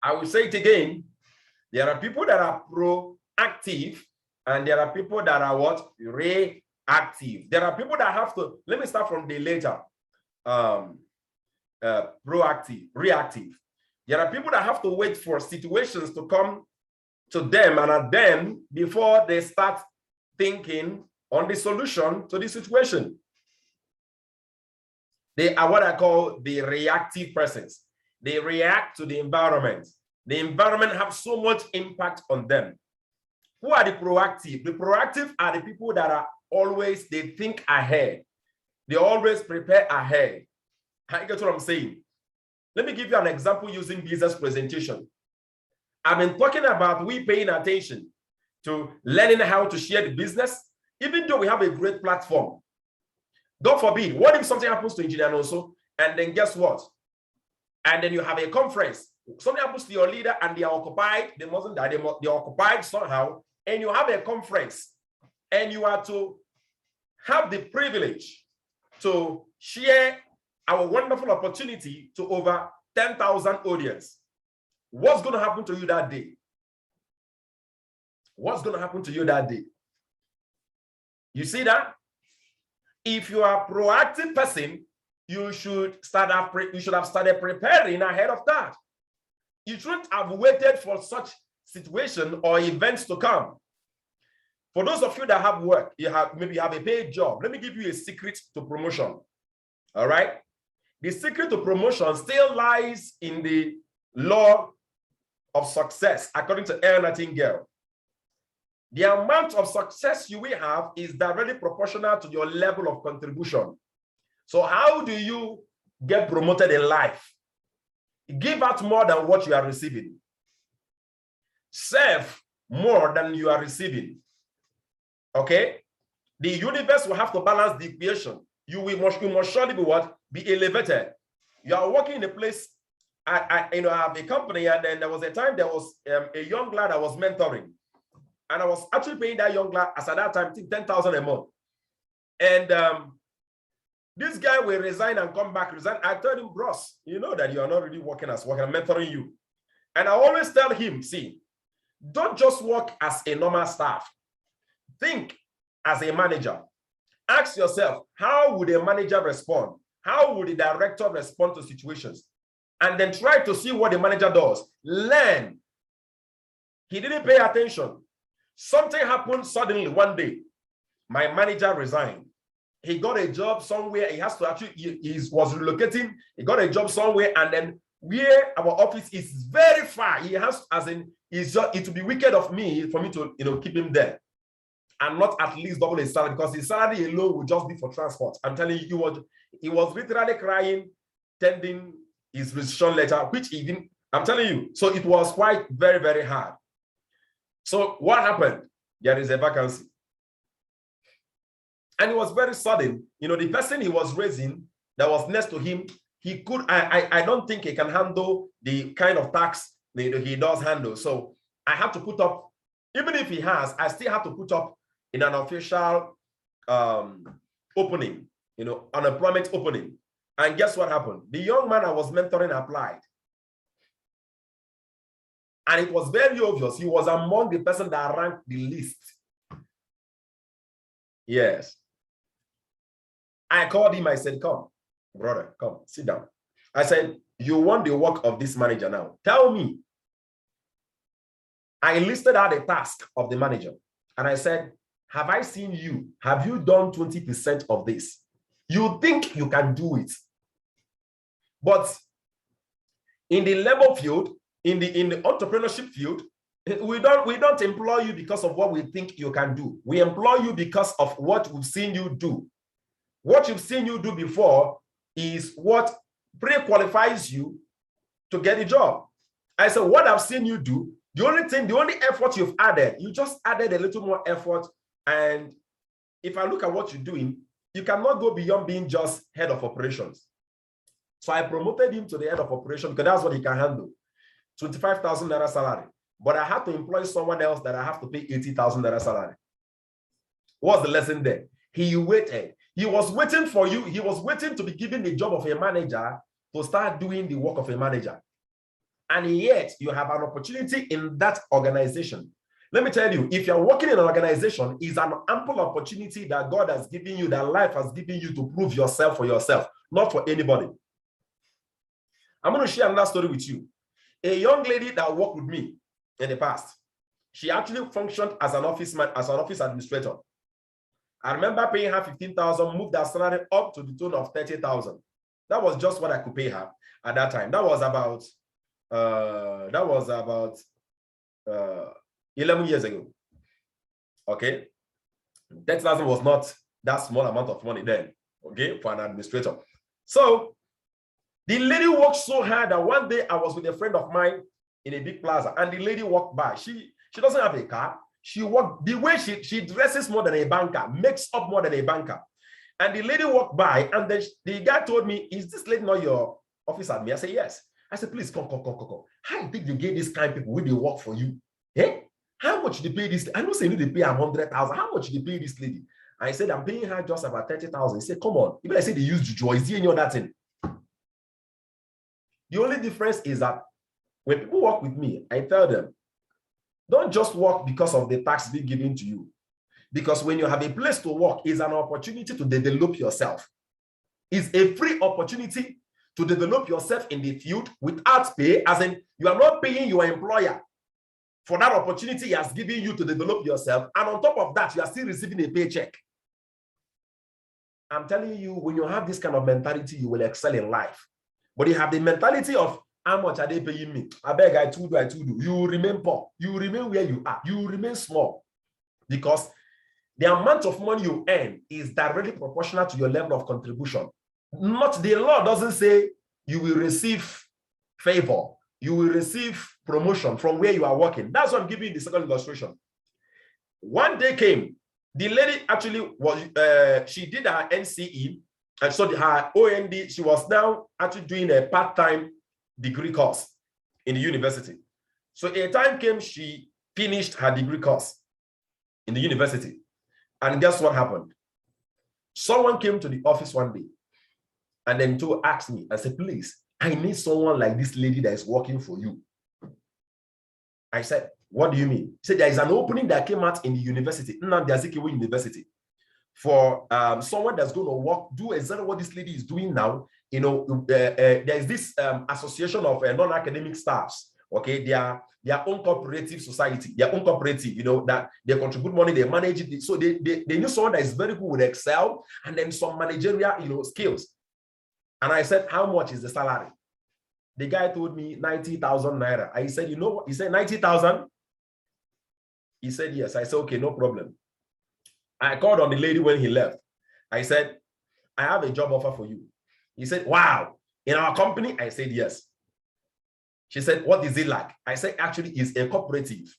I will say it again. There are people that are proactive and there are people that are what? Reactive. There are people that have to, let me start from the later. Proactive, reactive. There are people that have to wait for situations to come to them and at them before they start thinking on the solution to the situation. They are what I call the reactive persons. They react to the environment. The environment has so much impact on them. Who are the proactive? The proactive are the people that are always, they think ahead. They always prepare ahead. I get what I'm saying. Let me give you an example using business presentation. I've been talking about we paying attention to learning how to share the business, even though we have a great platform. God forbid, what if something happens to Engineer also, and then guess what? And then you have a conference. Something happens to your leader and they are occupied. They mustn't die. They're occupied somehow. And you have a conference and you are to have the privilege to share our wonderful opportunity to over 10,000 audience. What's going to happen to you that day? What's going to happen to you that day? You see that? If you are a proactive person, you should have started preparing ahead of that. You shouldn't have waited for such situation or events to come. For those of you that have work, maybe you have a paid job. Let me give you a secret to promotion. All right. The secret to promotion still lies in the law of success, according to Earl Nightingale. The amount of success you will have is directly proportional to your level of contribution. So how do you get promoted in life? Give out more than what you are receiving. Serve more than you are receiving. Okay? The universe will have to balance the equation. You must surely be what? Be elevated. You are working in a place. I have a company, and then there was a time there was a young lad I was mentoring. And I was actually paying that young lad, as at that time, 10,000 a month. And this guy will resign and come back. I told him, bros, you know that you are not really working as working. I'm mentoring you. And I always tell him, see, don't just work as a normal staff. Think as a manager. Ask yourself, how would a manager respond? How would the director respond to situations? And then try to see what the manager does. Learn. He didn't pay attention. Something happened suddenly one day. My manager resigned. He got a job somewhere. He has to actually, he was relocating. He got a job somewhere, and then where our office is very far. He has, as in, it would be wicked of me for me to, keep him there and not at least double his salary, because his salary alone would just be for transport. I'm telling you, he was literally crying, tending his resignation letter, which he didn't. I'm telling you. So it was quite very, very hard. So what happened? There is a vacancy. And it was very sudden. The person he was raising that was next to him, he could, I don't think he can handle the kind of tax he does handle. So I have to put up, even if he has, I still have to put up in an official opening, unemployment opening. And guess what happened? The young man I was mentoring applied. And it was very obvious he was among the person that ranked the least. Yes. I called him. I said, come, brother, come, sit down. I said, you want the work of this manager now. Tell me. I listed out the task of the manager. And I said, have I seen you? Have you done 20% of this? You think you can do it. But in the labor field, in the entrepreneurship field, we don't employ you because of what we think you can do. We employ you because of what we've seen you do. What you've seen you do before is what pre-qualifies you to get a job. I said, what I've seen you do, the only effort you've added, you just added a little more effort. And if I look at what you're doing, you cannot go beyond being just head of operations. So I promoted him to the head of operations because that's what he can handle. 25,000 naira salary. But I had to employ someone else that I have to pay 80,000 naira salary. What's the lesson there? He waited. He was waiting for you. He was waiting to be given the job of a manager to start doing the work of a manager. and yet you have an opportunity in that organization. Let me tell you, if you're working in an organization, it's an ample opportunity that God has given you, that life has given you to prove yourself for yourself, not for anybody. I'm going to share another story with you. A young lady that worked with me in the past, she actually functioned as an office administrator. I remember paying her 15,000, moved her salary up to the tune of 30,000. That was just what I could pay her at that time. That was about 11 years ago. Okay, 30,000 was not that small amount of money then. Okay, for an administrator. So the lady worked so hard that one day I was with a friend of mine in a big plaza, and the lady walked by. She doesn't have a car. She walked, the way she dresses more than a banker, makes up more than a banker. And the lady walked by, and then the guy told me, "Is this lady not your office admin?" I said, "Yes." I said, "Please come. How you think you get this kind of people when they work for you? Eh? How much they pay this? I don't say you need to pay her 100,000. How much they pay this lady?" I said, "I'm paying her just about 30,000. He said, "Come on." Even I said they use juju. Is he any other thing? The only difference is that when people work with me, I tell them, don't just work because of the tax being given to you. Because when you have a place to work, it's an opportunity to develop yourself. It's a free opportunity to develop yourself in the field without pay, as in you are not paying your employer for that opportunity he has given you to develop yourself. And on top of that, you are still receiving a paycheck. I'm telling you, when you have this kind of mentality, you will excel in life. But you have the mentality of, how much are they paying me? I beg, I told you. You will remain poor. You will remain where you are. You will remain small. Because the amount of money you earn is directly proportional to your level of contribution. Not, the law doesn't say you will receive favor. You will receive promotion from where you are working. That's what I'm giving you the second illustration. One day came, the lady actually was, she did her NCE, and so her OND, she was now actually doing a part-time degree course in the university. So a time came, she finished her degree course in the university. And guess what happened? Someone came to the office one day and then to ask me, I said, "Please, I need someone like this lady that is working for you." I said, "What do you mean?" He said, "There is an opening that came out in the university, Nnamdi Azikiwe University, for someone that's going to work, do exactly what this lady is doing now. You know, there is this association of non-academic staffs. Okay, their own cooperative society, their own cooperative, you know, that they contribute money, they manage it. So they need someone that is very good with Excel and then some managerial, you know, skills." And I said, "How much is the salary?" The guy told me 90,000 naira. I said, "You know what?" He said, 90,000. He said, "Yes." I said, "Okay, no problem." I called on the lady when he left. I said, "I have a job offer for you." He said, "Wow, in our company?" I said, "Yes." She said, "What is it like?" I said, "Actually, it's a cooperative.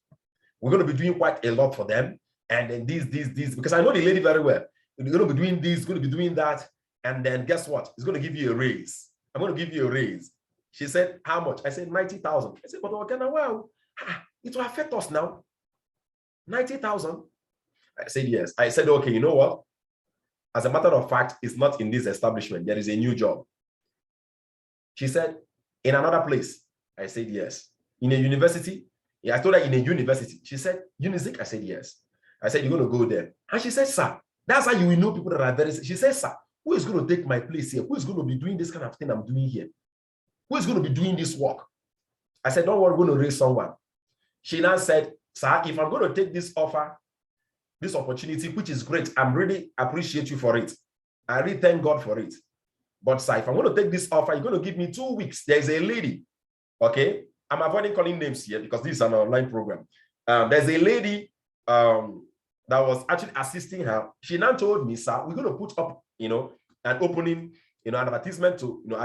We're going to be doing quite a lot for them. And then this, because I know the lady very well. We're going to be doing this, going to be doing that. And then guess what? It's going to give you a raise. I'm going to give you a raise." She said, "How much?" I said, 90,000. I said, "But okay, now, wow, it will affect us now. 90,000. I said, "Yes." I said, "Okay, you know what? As a matter of fact, it's not in this establishment. There is a new job." She said, "In another place." I said, "Yes." "In a university?" Yeah, I told her, "In a university." She said, "Unizik?" I said, "Yes." I said, "You're going to go there." And she said, "Sir, that's how you will know people that are very..." She said, "Sir, who is going to take my place here? Who is going to be doing this kind of thing I'm doing here? Who is going to be doing this work?" I said, "Don't worry, we're going to raise someone." She now said, "Sir, if I'm going to take this offer, this opportunity, which is great, I'm really appreciate you for it. I really thank God for it. But sir, if I'm going to take this offer, you're going to give me 2 weeks. There's a lady," okay? I'm avoiding calling names here because this is an online program. There's a lady that was actually assisting her. She now told me, "Sir, we're going to put up, you know, an opening, you know, an advertisement to, you know,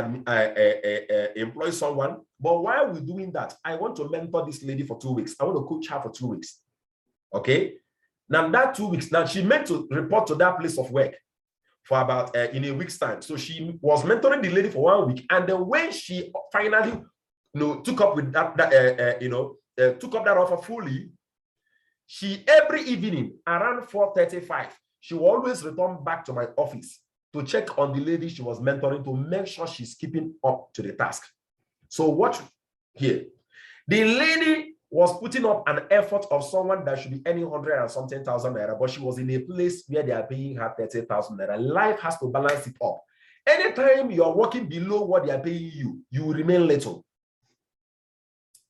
employ someone. But while we're doing that, I want to mentor this lady for 2 weeks. I want to coach her for 2 weeks." Okay? Now that 2 weeks, now she meant to report to that place of work for about in a week's time. So she was mentoring the lady for 1 week, and then when she finally, you know, took up with that, took up that offer fully, she every evening around 4:35, she will always return back to my office to check on the lady she was mentoring to make sure she's keeping up to the task. So watch here. The lady was putting up an effort of someone that should be earning 100 and something thousand naira, but she was in a place where they are paying her 30,000 naira. Life has to balance it up. Anytime you are working below what they are paying you, you will remain little.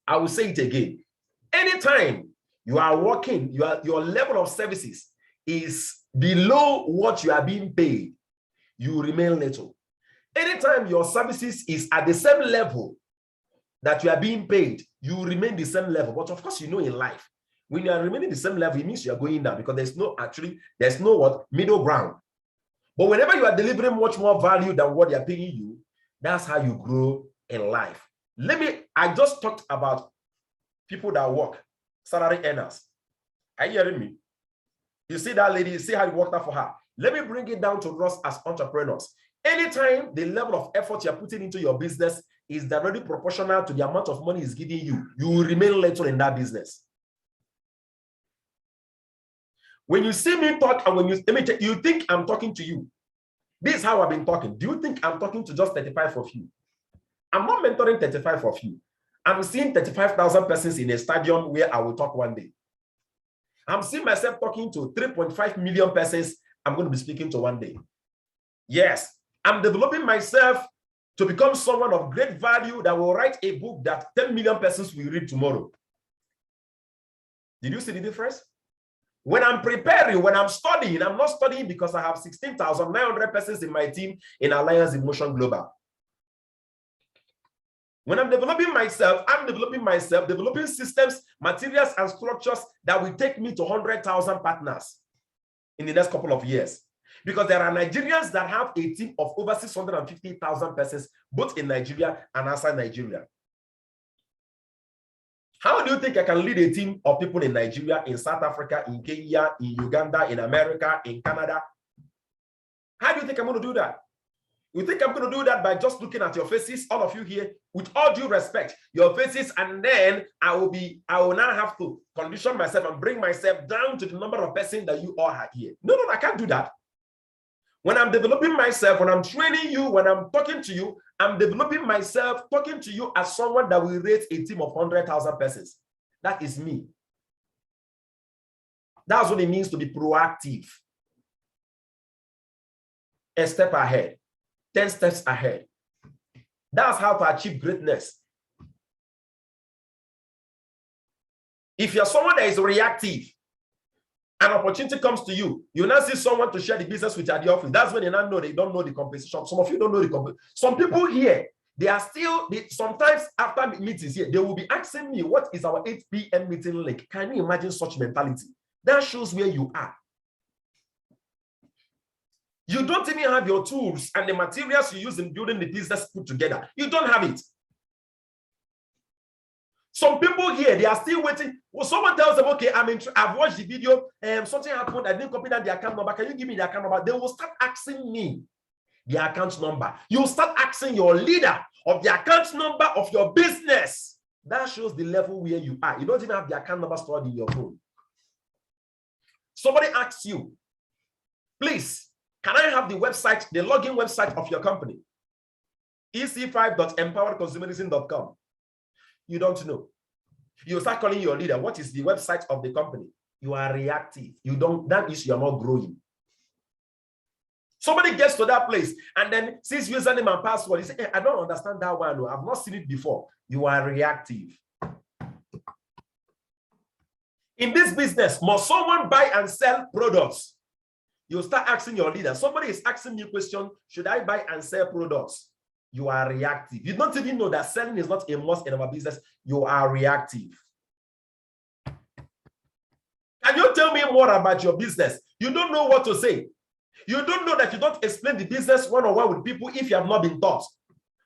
I will say it again. Anytime you are working, your level of services is below what you are being paid, you remain little. Anytime your services is at the same level that you are being paid, you remain the same level. But of course, you know, in life, when you are remaining the same level, it means you are going down, because there's no what middle ground. But whenever you are delivering much more value than what they are paying you, that's how you grow in life. I just talked about people that work, salary earners. Are you hearing me? You see that lady, you see how you worked out for her. Let me bring it down to us as entrepreneurs. Anytime the level of effort you're putting into your business is directly proportional to the amount of money it's giving you, you will remain little in that business. When you see me talk, and when you think I'm talking to you, this is how I've been talking. Do you think I'm talking to just 35 of you? I'm not mentoring 35 of you. I'm seeing 35,000 persons in a stadium where I will talk one day. I'm seeing myself talking to 3.5 million persons I'm going to be speaking to one day. Yes, I'm developing myself to become someone of great value that will write a book that 10 million persons will read tomorrow. Did you see the difference? When I'm preparing, when I'm studying, I'm not studying because I have 16,900 persons in my team in Alliance Emotion Global. When I'm developing myself, developing systems, materials, and structures that will take me to 100,000 partners in the next couple of years. Because there are Nigerians that have a team of over 650,000 persons, both in Nigeria and outside Nigeria. How do you think I can lead a team of people in Nigeria, in South Africa, in Kenya, in Uganda, in America, in Canada? How do you think I'm going to do that? You think I'm going to do that by just looking at your faces, all of you here, with all due respect, your faces, and then I will now have to condition myself and bring myself down to the number of persons that you all have here. No, I can't do that. When I'm developing myself, when I'm training you, when I'm talking to you, I'm developing myself, talking to you as someone that will raise a team of 100,000 persons. That is me. That's what it means to be proactive. A step ahead, 10 steps ahead. That's how to achieve greatness. If you're someone that is reactive, an opportunity comes to you, you now see someone to share the business with you at the office. That's when you now know they don't know the compensation. Some of you don't know the compensation. Some people here, they are still, sometimes after meetings here, they will be asking me, what is our 8 p.m. meeting link? Can you imagine such mentality? That shows where you are. You don't even have your tools and the materials you use in building the business put together. You don't have it. Some people here, they are still waiting. Well, someone tells them, okay, I've watched the video, something happened, I didn't copy down the account number. Can you give me the account number? They will start asking me the account number. You start asking your leader of the account number of your business. That shows the level where you are. You don't even have the account number stored in your phone. Somebody asks you, please, can I have the website, the login website of your company? ec5.empoweredconsumerism.com. You don't know. You start calling your leader. What is the website of the company? You are reactive. You don't, that is, you're not growing. Somebody gets to that place and then sees username and password. He says, hey, I don't understand that one. No, I've not seen it before. You are reactive. In this business, must someone buy and sell products? You start asking your leader. Somebody is asking you a question, should I buy and sell products? You are reactive. You don't even know that selling is not a must in our business. You are reactive. Can you tell me more about your business? You don't know what to say. You don't know that you don't explain the business one-on-one with people if you have not been taught.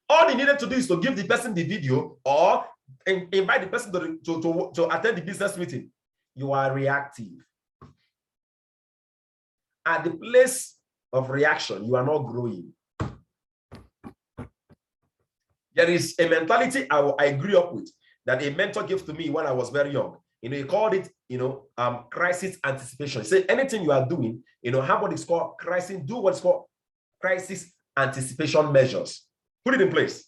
All you needed to do is to give the person the video or invite the person to attend the business meeting. You are reactive. At the place of reaction, you are not growing. There is a mentality I grew up with that a mentor gave to me when I was very young. He called it, crisis anticipation. He said, anything you are doing, have what is called crisis, do what's called crisis anticipation measures. Put it in place.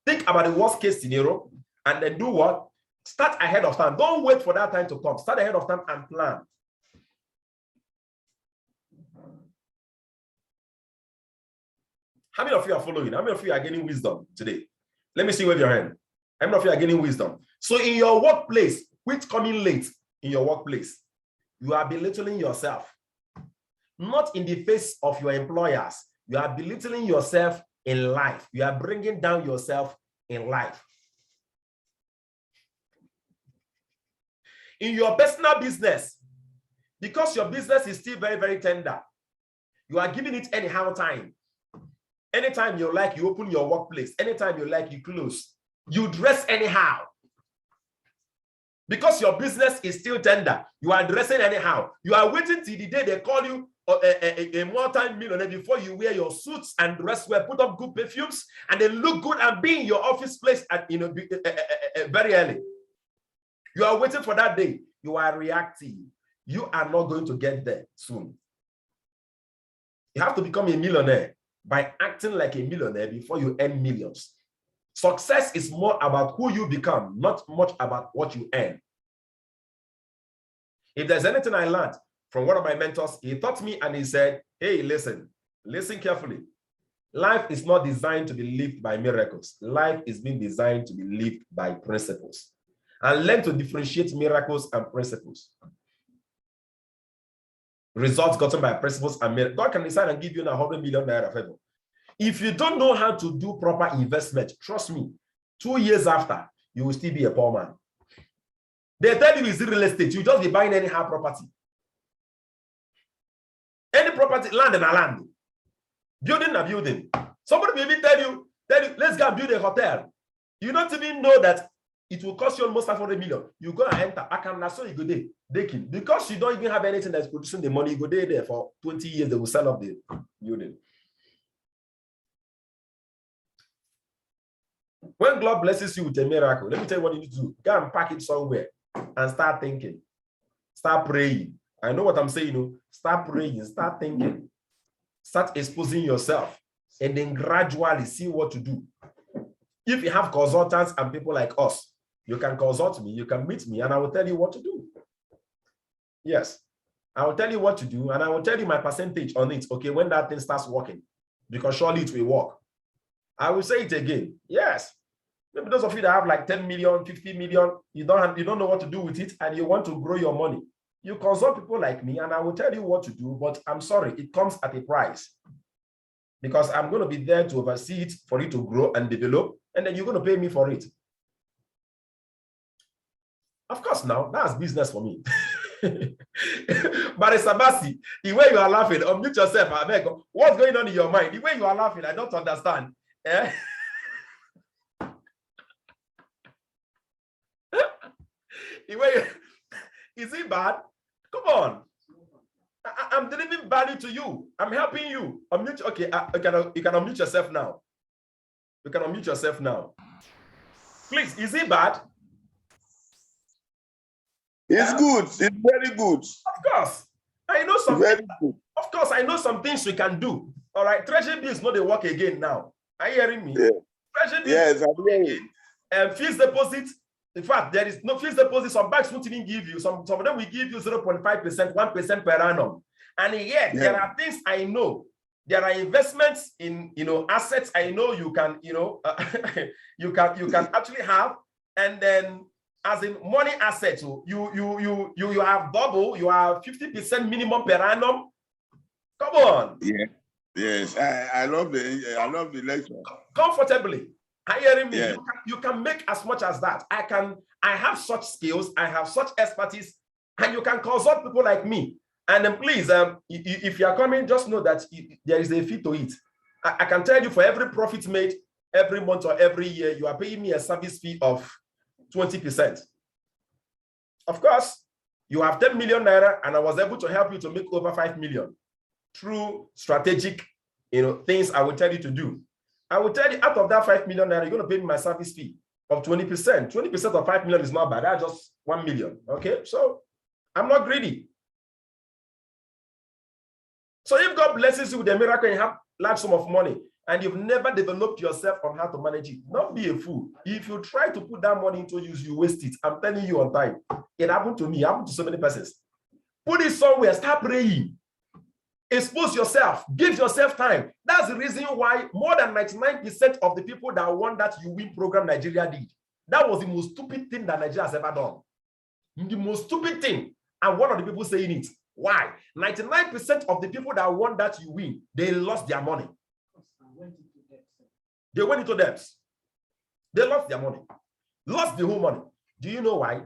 Think about the worst case scenario and then do what? Start ahead of time. Don't wait for that time to come. Start ahead of time and plan. How many of you are following? How many of you are getting wisdom today? Let me see with your hand. How many of you are getting wisdom? So in your workplace, quit coming late in your workplace. You are belittling yourself. Not in the face of your employers. You are belittling yourself in life. You are bringing down yourself in life. In your personal business, because your business is still very, very tender, you are giving it anyhow time. Anytime you like, you open your workplace. Anytime you like, you close. You dress anyhow. Because your business is still tender, you are dressing anyhow. You are waiting till the day they call you a multi-millionaire before you wear your suits and dress well, put up good perfumes, and then look good and be in your office place at very early. You are waiting for that day. You are reacting. You are not going to get there soon. You have to become a millionaire by acting like a millionaire before you earn millions. Success is more about who you become, not much about what you earn. If there's anything I learned from one of my mentors, he taught me and he said, hey, listen carefully. Life is not designed to be lived by miracles. Life is being designed to be lived by principles. And learn to differentiate miracles and principles. Results gotten by principles and miracles. God can decide and give you 100 million naira favor. If you don't know how to do proper investment, trust me, 2 years after, you will still be a poor man. They tell you it's real estate. You just be buying anyhow property. Any property, land and a land. Building a building. Somebody will even tell you, let's go and build a hotel. You don't even know that it will cost you almost 500 million. You go and enter. I can so you go there. Because you don't even have anything that's producing the money, you go there for 20 years, they will sell off the building. When God blesses you with a miracle, let me tell you what you need to do. Go and pack it somewhere and start thinking. Start praying. I know what I'm saying. You know? Start praying. Start thinking. Start exposing yourself. And then gradually see what to do. If you have consultants and people like us, you can consult me, you can meet me, and I will tell you what to do. Yes. I will tell you what to do, and I will tell you my percentage on it, okay, when that thing starts working. Because surely it will work. I will say it again. Yes. Maybe those of you that have like 10 million, 50 million, you don't know what to do with it, and you want to grow your money. You consult people like me, and I will tell you what to do, but I'm sorry, it comes at a price. Because I'm going to be there to oversee it for it to grow and develop, and then you're going to pay me for it. Of course, now, that's business for me. But it's Sabasi, the way you are laughing, unmute yourself, I beg. What's going on in your mind? The way you are laughing, I don't understand. Eh? The way is it bad? Come on. I'm delivering value to you. I'm helping you. Unmute. Okay, you can unmute yourself now. You can unmute yourself now. Please, is it bad? It's good. It's very good. Of course. I know some things. Of course, I know some things we can do. All right. Treasury bills not they work again now. Are you hearing me? Yeah. Treasury bills. Yes, I'm hearing. Fixed deposit. In fact, there is no fixed deposit. Some banks won't even give you. Some of them will give you 0.5%, 1% per annum. And yet, there are things I know. There are investments in assets I know you can you can actually have, and then as in money assets, you have double, you have 50% minimum per annum. Come on. Yeah. Yes, I love the lecture. Comfortably. Are you hearing me? Yeah. You can make as much as that. I have such skills, I have such expertise, and you can consult people like me. And then please, if you are coming, just know that there is a fee to it. I can tell you for every profit made every month or every year, you are paying me a service fee of 20%. Of course, you have 10 million naira, and I was able to help you to make over 5 million through strategic things I will tell you to do. I will tell you out of that 5 million naira, you're going to pay me my service fee of 20%. 20% of 5 million is not bad. That's just 1 million. Okay, so I'm not greedy. So if God blesses you with a miracle and you have large sum of money, and you've never developed yourself on how to manage it, don't be a fool. If you try to put that money into use, you waste it. I'm telling you on time. It happened to me, it happened to so many persons. Put it somewhere, start praying. Expose yourself, give yourself time. That's the reason why more than 99% of the people that won that You Win program Nigeria did. That was the most stupid thing that Nigeria has ever done. The most stupid thing. And one of the people saying it. Why? 99% of the people that won that You Win, they lost their money. They went into debts. They lost their money. Lost the whole money. Do you know why?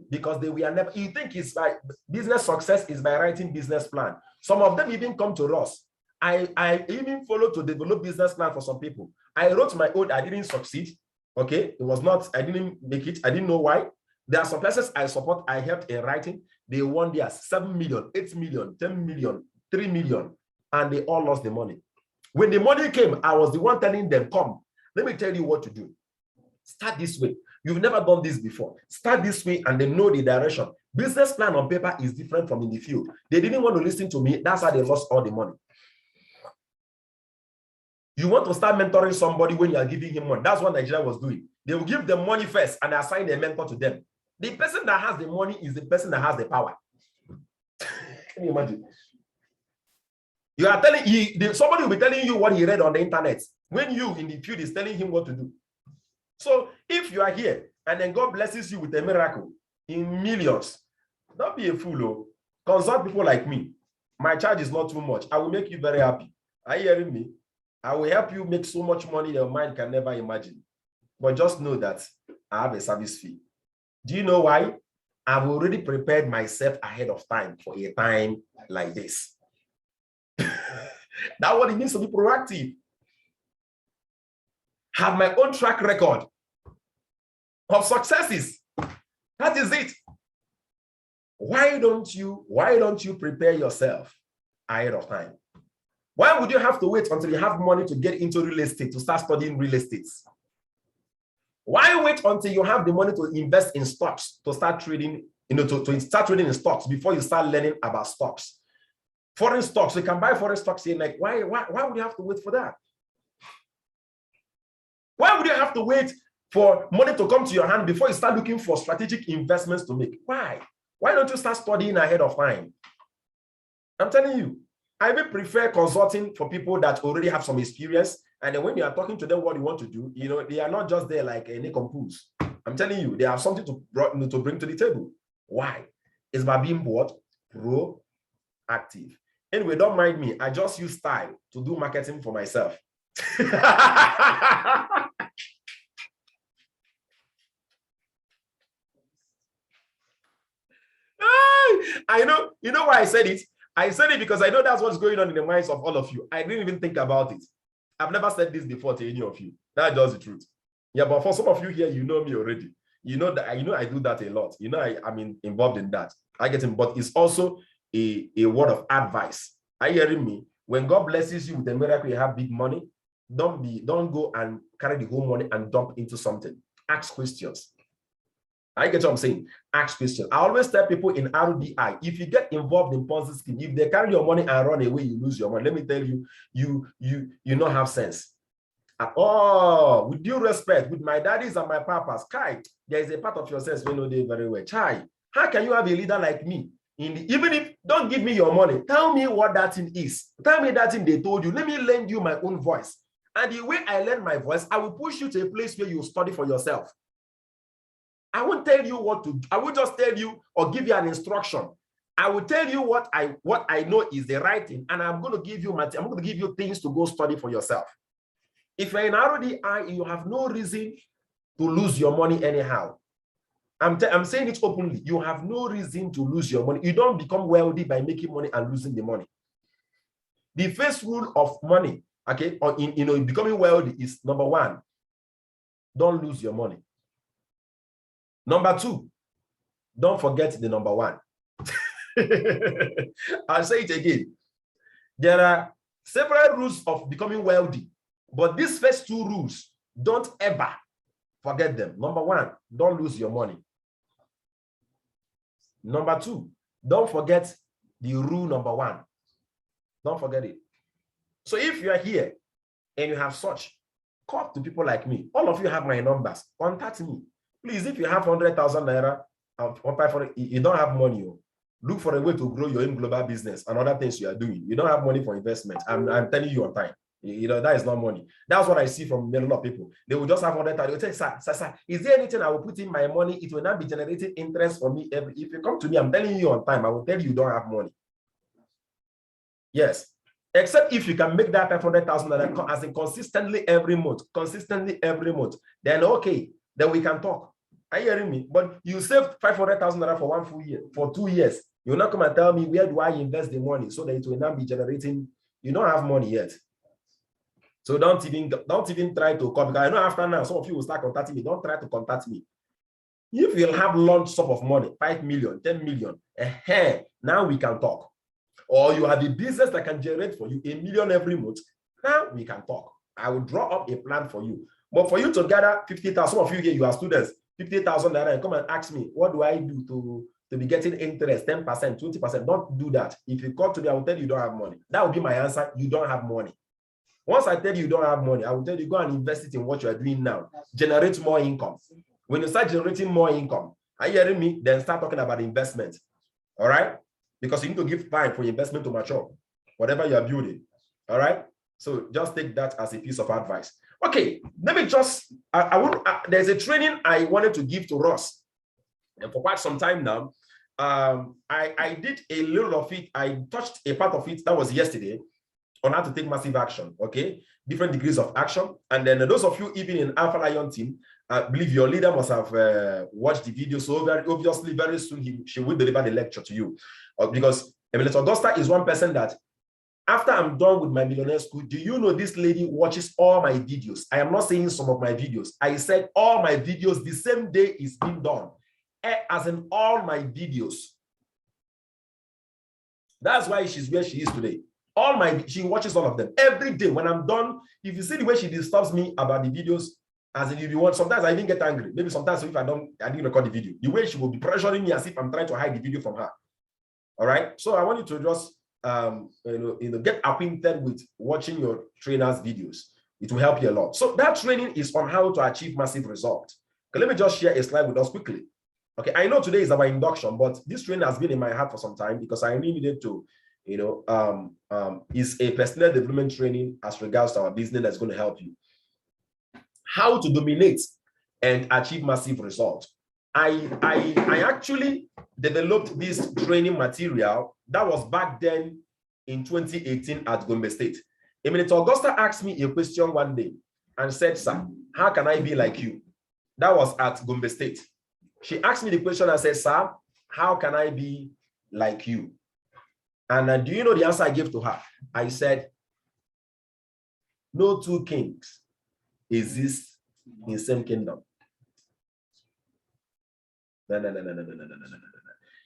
Because they were never, you think it's by business success is by writing business plan. Some of them even come to us. I even follow to develop business plan for some people. I wrote my own, I didn't succeed. Okay, it was not, I didn't make it. I didn't know why. There are some places I support, I helped in writing. They won their 7 million, 8 million, 10 million, 3 million, and they all lost the money. When the money came, I was the one telling them, come, let me tell you what to do. Start this way. You've never done this before. Start this way and they know the direction. Business plan on paper is different from in the field. They didn't want to listen to me. That's how they lost all the money. You want to start mentoring somebody when you are giving him money. That's what Nigeria was doing. They will give them money first and assign a mentor to them. The person that has the money is the person that has the power. Can you imagine? You are telling somebody will be telling you what he read on the internet when you in the field is telling him what to do. So if you are here and then God blesses you with a miracle in millions, don't be a fool. Oh. Consult people like me. My charge is not too much. I will make you very happy. Are you hearing me? I will help you make so much money your mind can never imagine. But just know that I have a service fee. Do you know why? I've already prepared myself ahead of time for a time like this. That's what it means to be proactive. Have my own track record of successes. That is it. Why don't you prepare yourself ahead of time? Why would you have to wait until you have money to get into real estate, to start studying real estate? Why wait until you have the money to invest in stocks, to start trading, to start trading in stocks before you start learning about stocks? Foreign stocks, you can buy foreign stocks here. Like, why would you have to wait for that? Why would you have to wait for money to come to your hand before you start looking for strategic investments to make? Why? Why don't you start studying ahead of time? I'm telling you, I will prefer consulting for people that already have some experience. And then when you are talking to them what you want to do, they are not just there like any compose. I'm telling you, they have something to bring to the table. Why? It's by being what? Proactive. Anyway, don't mind me. I just use style to do marketing for myself. I know, you know why I said it? I said it because I know that's what's going on in the minds of all of you. I didn't even think about it. I've never said this before to any of you. That's just the truth. Yeah, but for some of you here, you know me already. You know that I do that a lot. I'm involved in that. I get him, but it's also a word of advice. Are you hearing me? When God blesses you with a miracle, you have big money. Don't go and carry the whole money and dump into something. Ask questions. I get what I'm saying. Ask questions. I always tell people in RDI, if you get involved in Ponzi scheme, if they carry your money and run away, you lose your money. Let me tell you, you don't have sense at all. With due respect, with my daddies and my papas, Kai, there is a part of your sense we know they very well. Chai, how can you have a leader like me? Even if don't give me your money, tell me what that thing is. Tell me that thing they told you. Let me lend you my own voice. And the way I learn my voice, I will push you to a place where you study for yourself. I won't tell you what to do. I will just tell you or give you an instruction. I will tell you what I know is the right thing, and I'm going to give you things to go study for yourself. If you're in RDI, you have no reason to lose your money anyhow. I'm saying it openly. You have no reason to lose your money. You don't become wealthy by making money and losing the money. The first rule of money, okay, or in becoming wealthy is number one, don't lose your money. Number two, don't forget the number one. I'll say it again. There are several rules of becoming wealthy, but these first two rules, don't ever forget them. Number one, don't lose your money. Number two, don't forget the rule number one. Don't forget it. So if you are here and you have such, come to people like me. All of you have my numbers. Contact me. Please, if you have 100,000 naira or 500, you don't have money. Look for a way to grow your own global business and other things you are doing. You don't have money for investment. I'm telling you on time. You know, that is not money. That's what I see from a lot of people. They will just have 100,000. They will say, sir, is there anything I will put in my money? It will not be generating interest for me. If you come to me, I'm telling you on time, I will tell you don't have money. Yes. Except if you can make that 500,000 as in consistently every month, then okay, then we can talk. Are you hearing me? But you saved 500,000 for 1 full year, for 2 years. You'll not come and tell me where do I invest the money so that it will not be generating. You don't have money yet. So don't even try to come, because I know after now some of you will start contacting me. Don't try to contact me. If you'll have large sum of money, 5 million, 10 million, now we can talk. Or you have a business that can generate for you 1 million every month, now we can talk. I will draw up a plan for you. But for you to gather 50,000, some of you here, you are students, 50,000 naira, and come and ask me, what do I do to be getting interest, 10%, 20%? Don't do that. If you call today, I will tell you you don't have money. That will be my answer. You don't have money. Once I tell you you don't have money, I will tell you go and invest it in what you are doing now. Generate more income. When you start generating more income, are you hearing me? Then start talking about investment. All right? Because you need to give time for investment to mature, whatever you are building. All right? So just take that as a piece of advice. Okay, let me just, there's a training I wanted to give to Ross. And for quite some time now, I did a little of it. I touched a part of it, that was yesterday, on how to take massive action, okay? Different degrees of action. And then those of you even in Alpha Lion team, I believe your leader must have watched the video. So very obviously, very soon she will deliver the lecture to you. Because Eminence Augusta is one person that, after I'm done with my millionaire school, do you know this lady watches all my videos? I am not saying some of my videos. I said all my videos the same day is being done. As in all my videos. That's why she's where she is today. She watches all of them every day. When I'm done, if you see the way she disturbs me about the videos, as if you want, sometimes I even get angry. Maybe sometimes if I didn't record the video, the way she will be pressuring me as if I'm trying to hide the video from her. All right. So I want you to just get acquainted with watching your trainer's videos. It will help you a lot. So that training is on how to achieve massive results. Okay, let me just share a slide with us quickly. Okay, I know today is our induction, but this training has been in my heart for some time because I really needed to, is a personal development training as regards to our business that's going to help you. How to dominate and achieve massive results. I actually developed this training material that was back then in 2018 at Gombe State. Eminence Augusta asked me a question one day and said, sir, how can I be like you? That was at Gombe State. She asked me the question and said, sir, how can I be like you? And do you know the answer I gave to her? I said, no two kings exist in the same kingdom. No.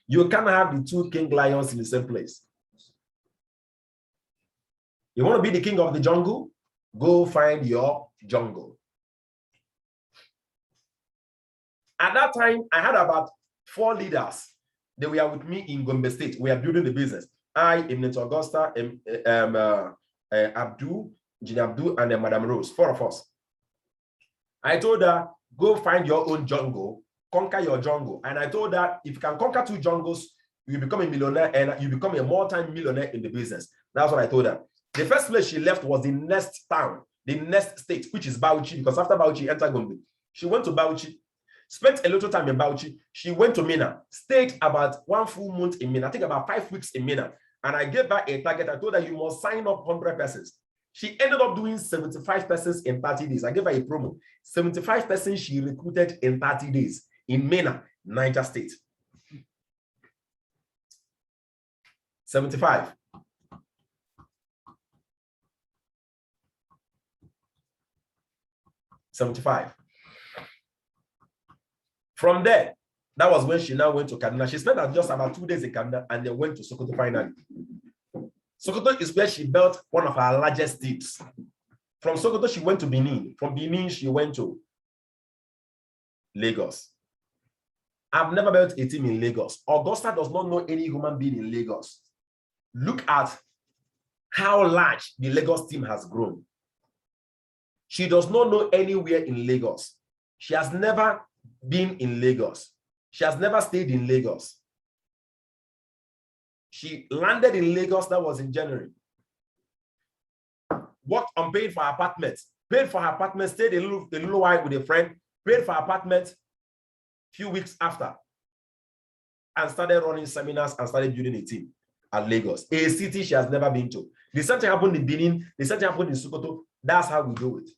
You can't have the two king lions in the same place. You want to be the king of the jungle? Go find your jungle. At that time, I had about 4 leaders. They were with me in Gombe State. We are building the business. I, Eminence Augusta, Abdul, Gina Abdul, and Madam Rose, 4 of us. I told her, go find your own jungle, conquer your jungle. And I told her, if you can conquer 2 jungles, you become a millionaire and you become a multi-millionaire in the business. That's what I told her. The first place she left was the next town, the next state, which is Bauchi, because after Bauchi, entered Gombe. She went to Bauchi, spent a little time in Bauchi. She went to Mina, stayed about 1 full month in Mina, I think about 5 weeks in Mina. And I gave her a target. I told her you must sign up 100 persons. She ended up doing 75 persons in 30 days. I gave her a promo. 75 persons she recruited in 30 days in Mina, Niger State. 75. From there, that was when she now went to Kaduna. She spent just about 2 days in Kaduna and then went to Sokoto finally. Sokoto is where she built one of our largest teams. From Sokoto, she went to Benin. From Benin, she went to Lagos. I've never built a team in Lagos. Augusta does not know any human being in Lagos. Look at how large the Lagos team has grown. She does not know anywhere in Lagos. She has never been in Lagos. She has never stayed in Lagos. She landed in Lagos, that was in January. Worked on paid for her apartment. Paid for her apartment, stayed a little while with a friend, paid for her apartment few weeks after, and started running seminars and started building a team at Lagos, a city she has never been to. The same thing happened in Benin, the same thing happened in Sokoto. That's how we do it.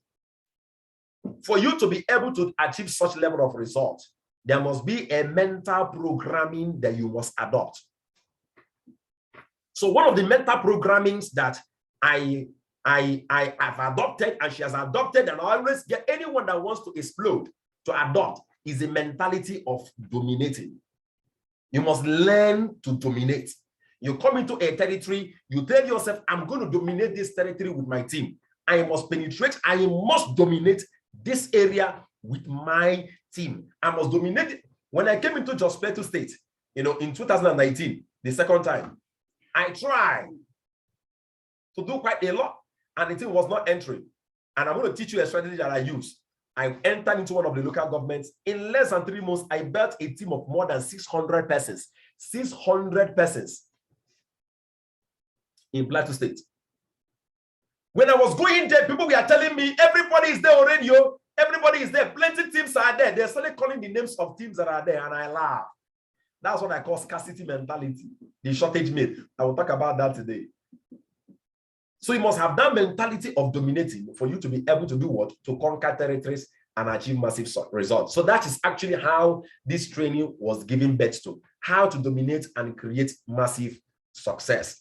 For you to be able to achieve such level of result, there must be a mental programming that you must adopt. So one of the mental programmings that I have adopted, and she has adopted, and I always get anyone that wants to explode to adopt, is a mentality of dominating. You must learn to dominate. You come into a territory, you tell yourself, I'm going to dominate this territory with my team. I must penetrate, I must dominate this area with my team. I must dominate it. When I came into Jos Plateau State, in 2019, the second time, I tried to do quite a lot, and the team was not entering. And I'm going to teach you a strategy that I use. I entered into one of the local governments. In less than 3 months, I built a team of more than 600 persons. 600 persons in Plateau State. When I was going there, people were telling me, everybody is there already, yo. Everybody is there. Plenty teams are there. They're suddenly calling the names of teams that are there, and I laugh. That's what I call scarcity mentality, the shortage myth. I will talk about that today. So you must have that mentality of dominating for you to be able to do what? To conquer territories and achieve massive results. So that is actually how this training was given birth to, how to dominate and create massive success.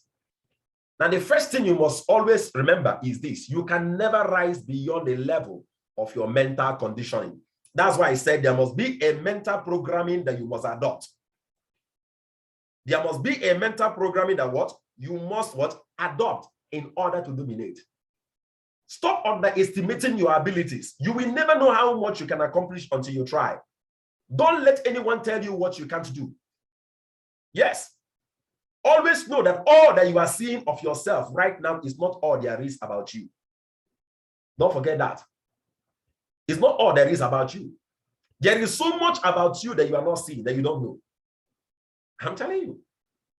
Now, the first thing you must always remember is this: you can never rise beyond the level of your mental conditioning. That's why I said there must be a mental programming that you must adopt. There must be a mental programming that what? You must what? Adopt in order to dominate. Stop underestimating your abilities. You will never know how much you can accomplish until you try. Don't let anyone tell you what you can't do. Yes. Always know that all that you are seeing of yourself right now is not all there is about you. Don't forget that. It's not all there is about you. There is so much about you that you are not seeing, that you don't know. I'm telling you.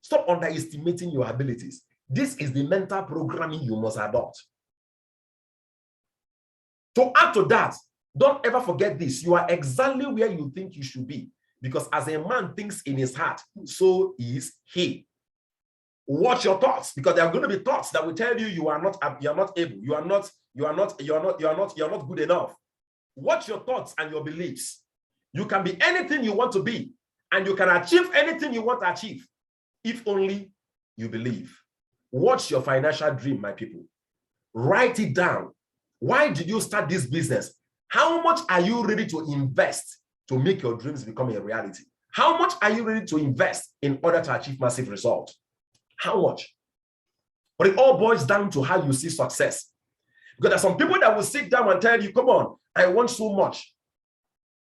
Stop underestimating your abilities. This is the mental programming you must adopt. To add to that, don't ever forget this. You are exactly where you think you should be. Because as a man thinks in his heart, so is he. Watch your thoughts, because there are going to be thoughts that will tell you you are not able, you are not good enough. Watch your thoughts and your beliefs. You can be anything you want to be, and you can achieve anything you want to achieve, if only you believe. Watch your financial dream, my people. Write it down. Why did you start this business? How much are you ready to invest to make your dreams become a reality? How much are you ready to invest in order to achieve massive results? How much? But it all boils down to how you see success. Because there are some people that will sit down and tell you, come on, I want so much.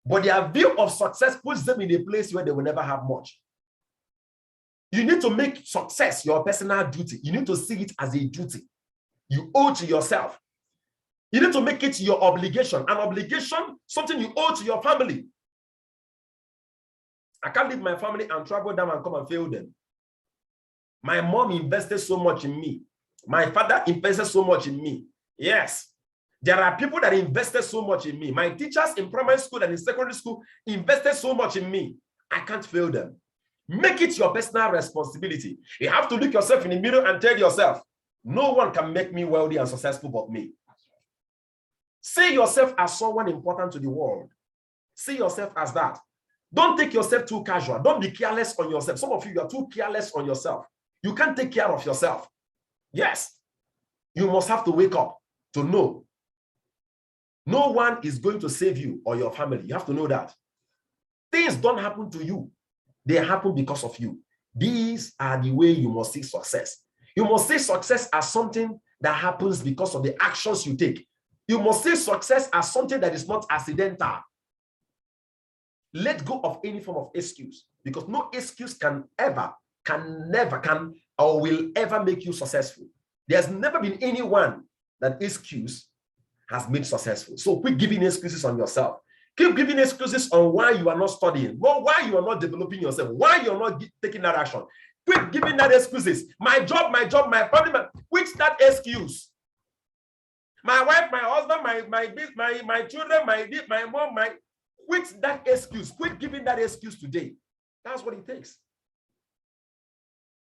But their view of success puts them in a place where they will never have much. You need to make success your personal duty. You need to see it as a duty you owe to yourself. You need to make it your obligation. An obligation, something you owe to your family. I can't leave my family and travel down and come and fail them. My mom invested so much in me. My father invested so much in me. Yes. There are people that invested so much in me. My teachers in primary school and in secondary school invested so much in me. I can't fail them. Make it your personal responsibility. You have to look yourself in the mirror and tell yourself, no one can make me wealthy and successful but me. See yourself as someone important to the world. See yourself as that. Don't take yourself too casual. Don't be careless on yourself. Some of you are too careless on yourself. You can't take care of yourself. Yes. You must have to wake up to know. No one is going to save you or your family. You have to know that. Things don't happen to you. They happen because of you. These are the way you must see success. You must see success as something that happens because of the actions you take. You must see success as something that is not accidental. Let go of any form of excuse, because no excuse can or will ever make you successful. There's never been anyone that excuse has made successful. So quit giving excuses on yourself. Keep giving excuses on why you are not studying, why you are not developing yourself, why you're not taking that action. Quit giving that excuses. My job, my family. Quit that excuse. My wife, my husband, my children, my mom, quit that excuse. Quit giving that excuse today. That's what it takes.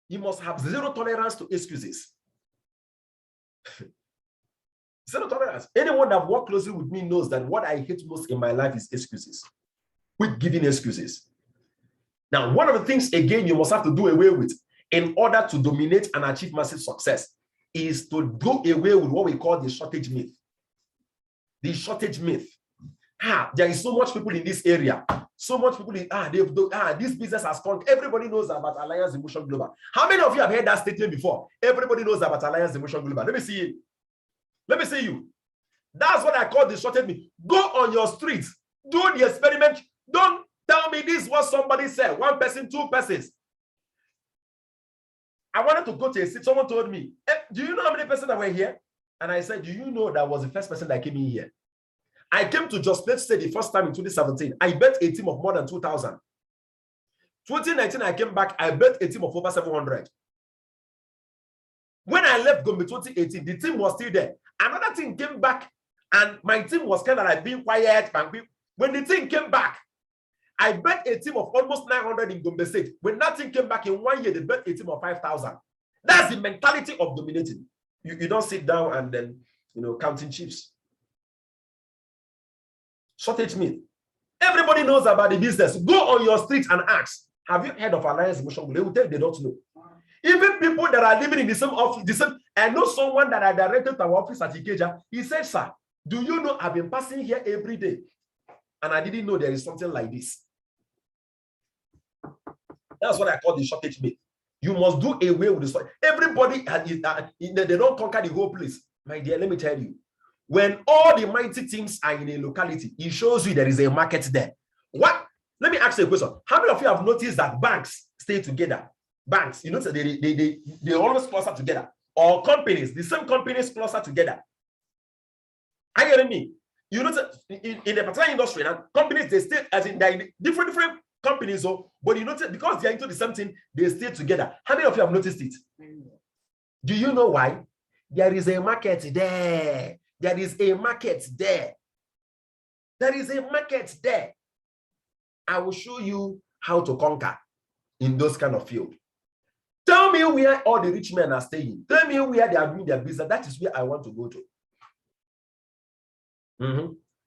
You must have zero tolerance to excuses. Zero tolerance. Anyone that worked closely with me knows that what I hate most in my life is excuses. Quit giving excuses. Now, one of the things, again, you must have to do away with in order to dominate and achieve massive success is to do away with what we call the shortage myth. The shortage myth. There is so much people in this area. So much people in this business has come. Everybody knows about Alliance Emotion Global. How many of you have heard that statement before? Everybody knows about Alliance Emotion Global. Let me see it. Let me see you. That's what I call the shortage myth. Go on your streets. Do the experiment. Don't tell me this is what somebody said. One person, two persons. I wanted to go to a city. Someone told me, do you know how many persons that were here? And I said, do you know that was the first person that came in here? I came to Just Let's Say the first time in 2017. I bet a team of more than 2,000. 2019, I came back. I bet a team of over 700. When I left Gombe 2018, the team was still there. Another team came back, and my team was kind of like being quiet. When the team came back, I bet a team of almost 900 in Gombe State. When that team came back in 1 year, they bet a team of 5,000. That's the mentality of dominating. You don't sit down and then, counting chips. Shortage myth. Everybody knows about the business. Go on your street and ask, have you heard of Alliance Emotion? They will tell you they don't know. Even people that are living in the same office, I know someone that I directed to our office at Ikeja. He said, sir, do you know I've been passing here every day? And I didn't know there is something like this. That's what I call the shortage myth. You must do away with the everybody, they don't conquer the whole place. My dear, let me tell you. When all the mighty teams are in a locality, it shows you there is a market there. What? Let me ask you a question. How many of you have noticed that banks stay together? Banks, they always closer together. Or companies, the same companies closer together. Are you hearing me? You notice in a particular industry, now, companies, they stay as in different companies, but you notice because they are into the same thing, they stay together. How many of you have noticed it? Do you know why? There is a market there. There is a market there. There is a market there. I will show you how to conquer in those kind of field. Tell me where all the rich men are staying. Tell me where they are doing their business. That is where I want to go to.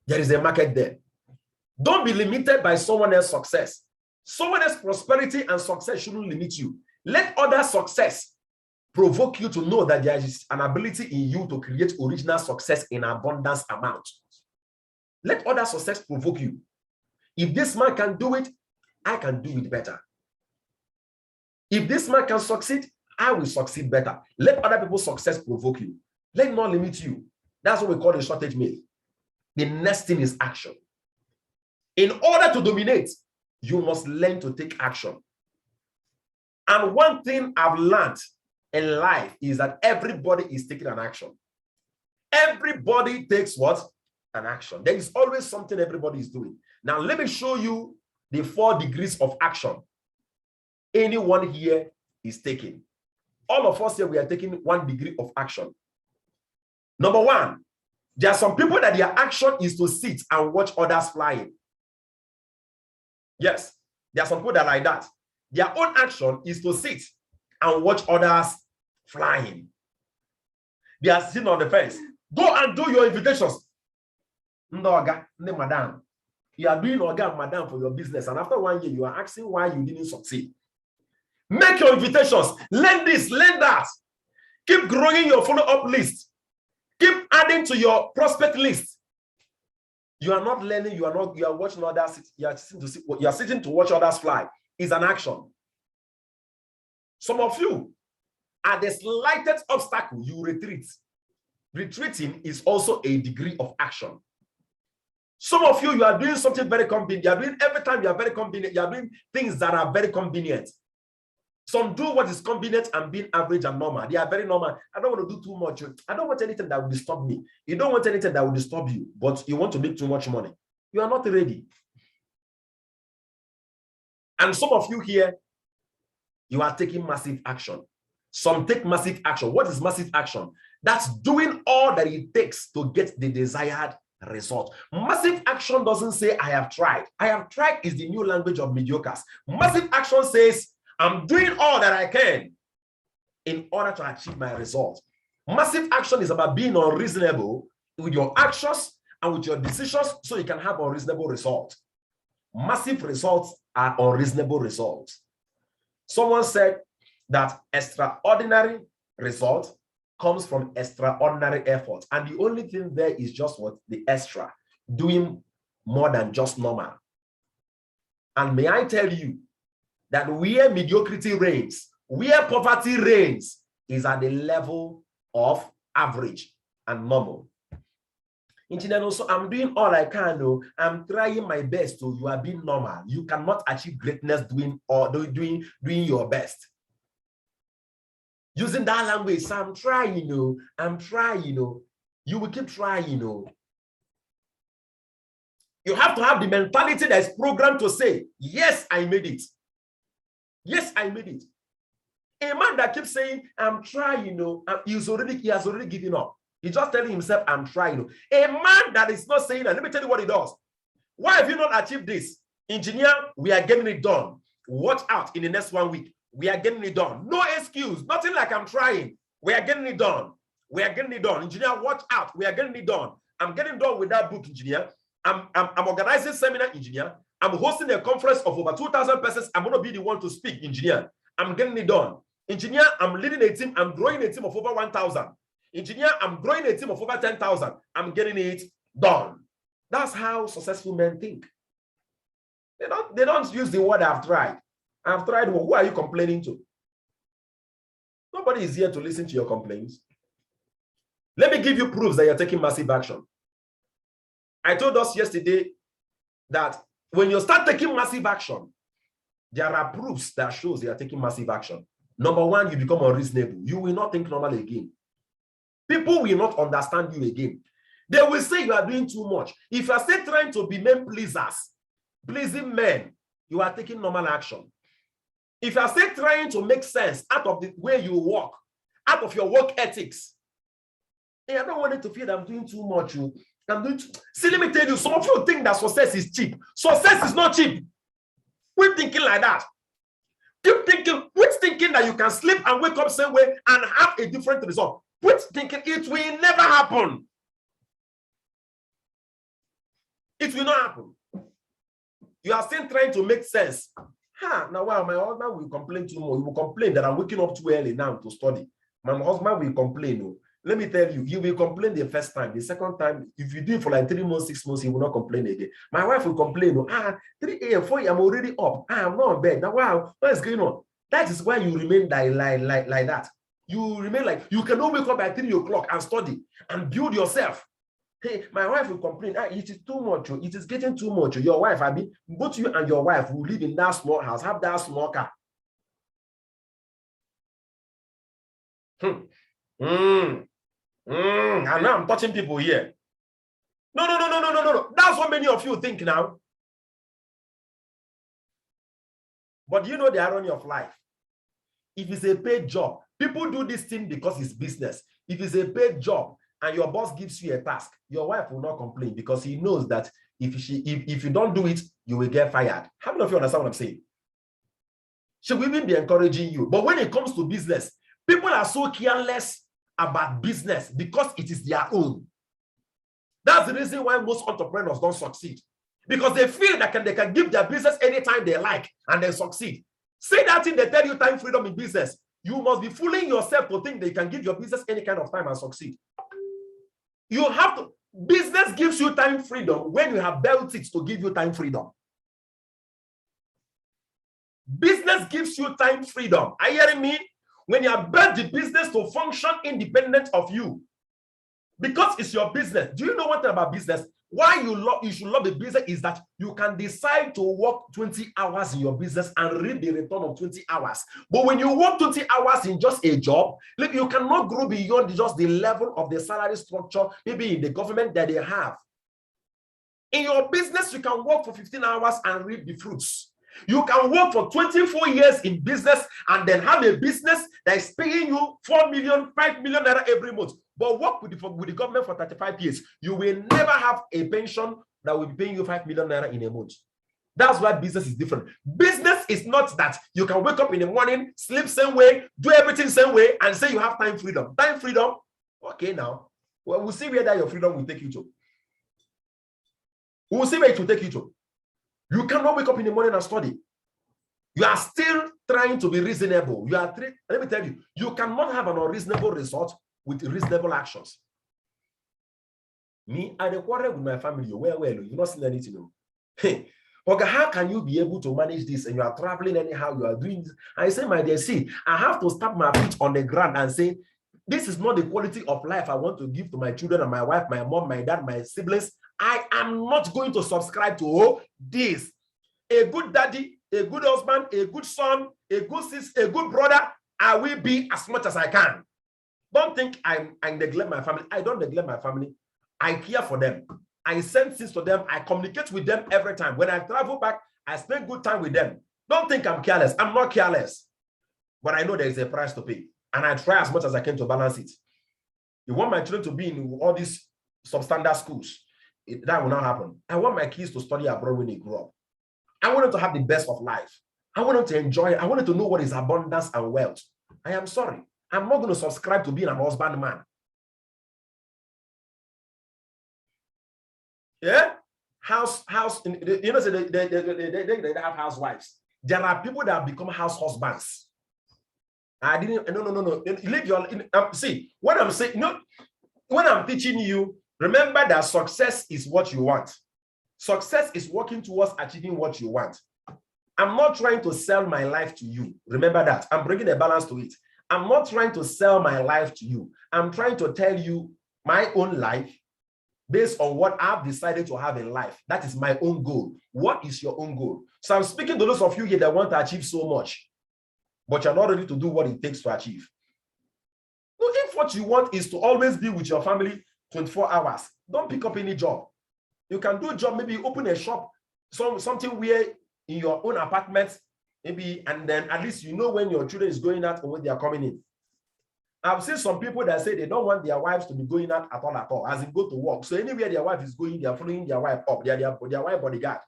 There is a market there. Don't be limited by someone else's success. Someone else's prosperity and success shouldn't limit you. Let other success provoke you to know that there is an ability in you to create original success in abundance amount. Let other success provoke you. If this man can do it, I can do it better. If this man can succeed, I will succeed better. Let other people's success provoke you. Let it not limit you. That's what we call the shortage myth. The next thing is action. In order to dominate, you must learn to take action. And one thing I've learned in life is that everybody is taking an action. Everybody takes what? An action. There is always something everybody is doing. Now, let me show you the 4 degrees of action anyone here is taking. All of us here, we are taking 1 degree of action. Number 1, there are some people that their action is to sit and watch others flying. Yes, there are some people that are like that. Their own action is to sit and watch others flying. They are sitting on the fence. Go and do your invitations. Madam. You are doing Oga and Madam for your business, and after 1 year, you are asking why you didn't succeed. Make your invitations. Learn this, learn that. Keep growing your follow-up list. Keep adding to your prospect list. You are not learning, you are watching others, you are sitting to watch others fly. It's an action. Some of you, at the slightest obstacle, you retreat. Retreating is also a degree of action. Some of you are doing something very convenient. You are doing every time you are very convenient. You are doing things that are very convenient. Some do what is convenient and being average and normal. They are very normal. I don't want to do too much. I don't want anything that will disturb me. You don't want anything that will disturb you, but you want to make too much money. You are not ready. And some of you here, you are taking massive action. Some take massive action. What is massive action? That's doing all that it takes to get the desired result. Massive action doesn't say, I have tried. I have tried is the new language of mediocres. Massive action says, I'm doing all that I can in order to achieve my result. Massive action is about being unreasonable with your actions and with your decisions so you can have a reasonable result. Massive results are unreasonable results. Someone said that extraordinary result comes from extraordinary effort. And the only thing there is just what? The extra. Doing more than just normal. And may I tell you that where mediocrity reigns, where poverty reigns, is at the level of average and normal. Engineer, also, I'm doing all I can. No, I'm trying my best. So you are being normal. You cannot achieve greatness doing your best. Using that language, so I'm trying, I'm trying, you will keep trying, You have to have the mentality that is programmed to say, yes, I made it. Yes, I made it. A man that keeps saying, I'm trying, he has already given up. He's just telling himself, I'm trying. A man that is not saying that, let me tell you what he does. Why have you not achieved this? Engineer, we are getting it done. Watch out in the next 1 week. We are getting it done. No excuse. Nothing like I'm trying. We are getting it done. We are getting it done. Engineer, watch out. We are getting it done. I'm getting done with that book, engineer. I'm organizing seminar, engineer. I'm hosting a conference of over 2,000 persons. I'm going to be the one to speak, engineer. I'm getting it done. Engineer, I'm leading a team. I'm growing a team of over 1,000. Engineer, I'm growing a team of over 10,000. I'm getting it done. That's how successful men think. They don't use the word I've tried. I've tried. Well, who are you complaining to? Nobody is here to listen to your complaints. Let me give you proofs that you're taking massive action. I told us yesterday that when you start taking massive action, there are proofs that shows you are taking massive action. Number one, you become unreasonable. You will not think normal again. People will not understand you again. They will say you are doing too much. If you are still trying to be men pleasers, pleasing men, you are taking normal action. If you are still trying to make sense out of the way you work, out of your work ethics, hey, I don't want it to feel that I'm doing too much. See, let me tell you, some of you think that success is cheap. Success is not cheap. Quit thinking like that. Quit thinking that you can sleep and wake up the same way and have a different result. Quit thinking it will never happen. It will not happen. You are still trying to make sense. Now, wow, my husband will complain too much. He will complain that I'm waking up too early now to study. My husband will complain. No. Let me tell you, he will complain the first time. The second time, if you do it for like 3 months, 6 months, he will not complain again. My wife will complain. No, 3 a.m., 4 a.m., I'm already up. I'm not in bed. Now, wow, what is going on? That is why you remain like that. You remain like, you cannot wake up at 3 o'clock and study and build yourself. Hey, my wife will complain, it is too much. It is getting too much. Your wife, both you and your wife will live in that small house, have that small car. And now I'm touching people here. No. That's what many of you think now. But you know the irony of life. If it's a paid job, people do this thing because it's business. If it's a paid job and your boss gives you a task, your wife will not complain because he knows that if you don't do it, you will get fired. How many of you understand what I'm saying? She will even be encouraging you. But when it comes to business, people are so careless about business because it is their own. That's the reason why most entrepreneurs don't succeed. Because they feel that they can give their business anytime they like and they succeed. Say that thing, they tell you time freedom in business. You must be fooling yourself to think that you can give your business any kind of time and succeed. You have to, business gives you time freedom when you have built it to give you time freedom. Business gives you time freedom. Are you hearing me? When you have built the business to function independent of you, because it's your business. Do you know one thing about business? Why you should love the business is that you can decide to work 20 hours in your business and reap the return of 20 hours. But when you work 20 hours in just a job, look, you cannot grow beyond just the level of the salary structure, maybe in the government that they have. In your business, you can work for 15 hours and reap the fruits. You can work for 24 years in business and then have a business that is paying you 4 million, 5 million naira every month. But work with the government for 35 years. You will never have a pension that will be paying you 5 million naira in a month. That's why business is different. Business is not that you can wake up in the morning, sleep same way, do everything same way, and say you have time freedom. Time freedom? Okay, now. Well, we'll see where that your freedom will take you to. We'll see where it will take you to. You cannot wake up in the morning and study. You are still trying to be reasonable. Let me tell you, you cannot have an unreasonable result with reasonable actions. Me, I quarrel with my family. You're not seeing anything. Hey, okay, how can you be able to manage this and you are traveling anyhow, you are doing this? I say, my dear, see, I have to stamp my feet on the ground and say, this is not the quality of life I want to give to my children and my wife, my mom, my dad, my siblings. I am not going to subscribe to this. A good daddy, a good husband, a good son, a good sister, a good brother, I will be as much as I can. Don't think I neglect my family. I don't neglect my family. I care for them. I send things to them. I communicate with them every time. When I travel back, I spend good time with them. Don't think I'm careless. I'm not careless. But I know there is a price to pay. And I try as much as I can to balance it. You want my children to be in all these substandard schools. That will not happen. I want my kids to study abroad when they grow up. I want them to have the best of life. I want them to enjoy it. I want them to know what is abundance and wealth. I am sorry. I'm not going to subscribe to being an husbandman. Yeah? You know, so they have housewives. There are people that have become house husbands. I didn't, no. Leave your, see, what I'm saying, when I'm teaching you, remember that success is what you want. Success is working towards achieving what you want. I'm not trying to sell my life to you. Remember that. I'm bringing a balance to it. I'm not trying to sell my life to you. I'm trying to tell you my own life based on what I've decided to have in life. That is my own goal. What is your own goal? So I'm speaking to those of you here that want to achieve so much, but you're not ready to do what it takes to achieve. No, if what you want is to always be with your family 24 hours, don't pick up any job. You can do a job, maybe open a shop, something where in your own apartment, maybe, and then at least you know when your children is going out and when they are coming in. I've seen some people that say they don't want their wives to be going out at all, as in go to work. So anywhere their wife is going, they are following their wife up. They are their wife bodyguard.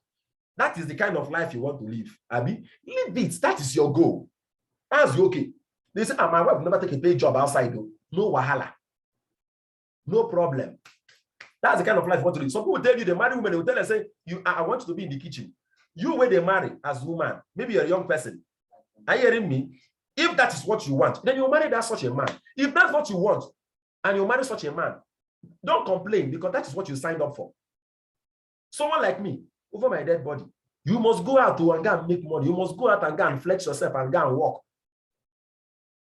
That is the kind of life you want to live. Abi, live it. That is your goal. That's okay. They say, my wife will never take a paid job outside though. No wahala. No problem. That's the kind of life you want to live. Some people tell you, they marry women, they will tell them, say, I want you to be in the kitchen. You, when they marry as woman, maybe you're a young person. Are you hearing me? If that is what you want, then you marry that such a man. If that's what you want, and you marry such a man, don't complain, because that is what you signed up for. Someone like me, over my dead body, you must go out and go and make money. You must go out and go and flex yourself and go and work.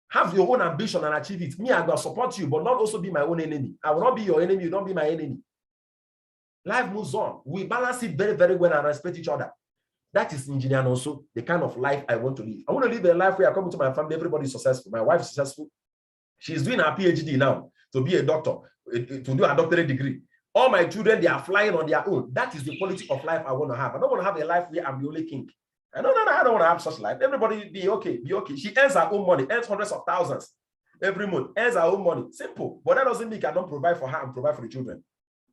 Have your own ambition and achieve it. Me, I will support you, but not also be my own enemy. I will not be your enemy. You don't be my enemy. Life moves on. We balance it very, very well and respect each other. That is engineering also, the kind of life I want to live. I want to live a life where I come to my family, everybody is successful. My wife is successful. She's doing her PhD now to be a doctor, to do a doctorate degree. All my children, they are flying on their own. That is the quality of life I want to have. I don't want to have a life where I'm the only king. I don't want to have such life. Everybody be okay, be okay. She earns her own money, earns hundreds of thousands every month, earns her own money. Simple. But that doesn't mean I don't provide for her and provide for the children.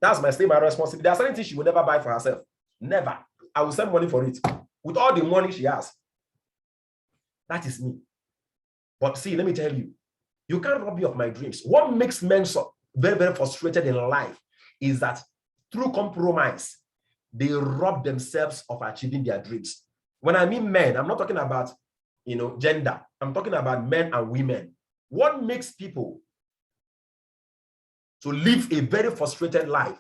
That's my responsibility. There's certain things she will never buy for herself. Never. I will send money for it. With all the money she has. That is me. But see, let me tell you, you can't rob me of my dreams. What makes men so very, very frustrated in life is that through compromise, they rob themselves of achieving their dreams. When I mean men, I'm not talking about, gender. I'm talking about men and women. What makes people to live a very frustrated life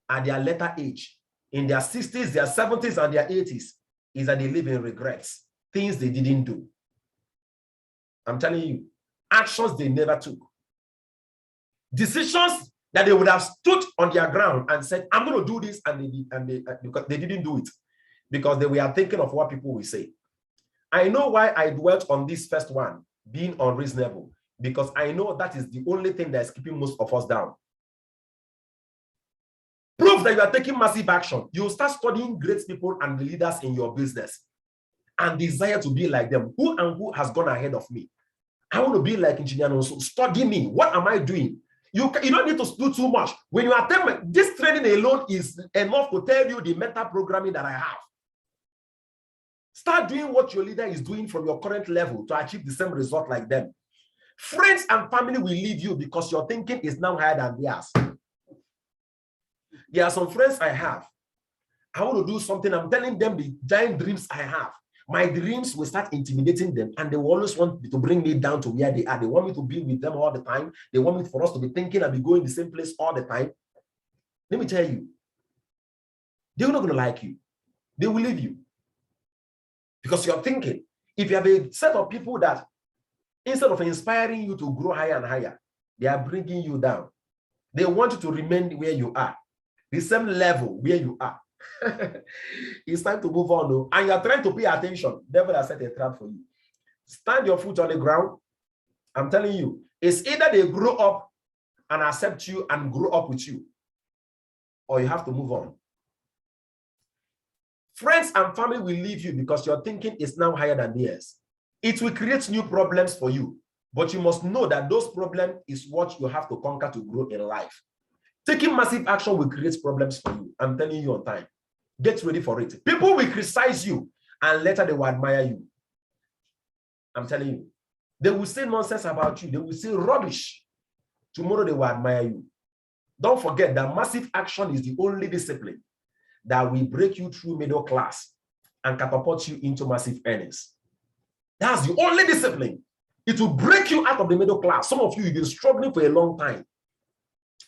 at their later age, in their 60s, their 70s, and their 80s, is that they live in regrets, things they didn't do. I'm telling you, actions they never took, decisions that they would have stood on their ground and said, I'm going to do this, and because they didn't do it, because they were thinking of what people will say. I know why I dwelt on this first one, being unreasonable, because I know that is the only thing that is keeping most of us down. Proof that you are taking massive action. You start studying great people and the leaders in your business and desire to be like them. Who and who has gone ahead of me? I want to be like Engineer Nonso. Study me. What am I doing? You don't need to do too much. When you attempt, this training alone is enough to tell you the mental programming that I have. Start doing what your leader is doing from your current level to achieve the same result like them. Friends and family will leave you because your thinking is now higher than theirs. There are some friends I have. I want to do something. I'm telling them the giant dreams I have. My dreams will start intimidating them, and they will always want to bring me down to where they are. They want me to be with them all the time. They want me for us to be thinking and be going the same place all the time. Let me tell you, they're not going to like you. They will leave you. Because you're thinking, if you have a set of people that, instead of inspiring you to grow higher and higher, they are bringing you down. They want you to remain where you are, the same level where you are. It's time to move on, though. And you're trying to pay attention. Devil has set a trap for you. Stand your foot on the ground. I'm telling you, it's either they grow up and accept you and grow up with you, or you have to move on. Friends and family will leave you because your thinking is now higher than theirs. It will create new problems for you, but you must know that those problems is what you have to conquer to grow in life. Taking massive action will create problems for you. I'm telling you on time. Get ready for it. People will criticize you, and later they will admire you. I'm telling you. They will say nonsense about you. They will say rubbish. Tomorrow they will admire you. Don't forget that massive action is the only discipline that will break you through middle class and catapult you into massive earnings. That's the only discipline. It will break you out of the middle class. Some of you have been struggling for a long time.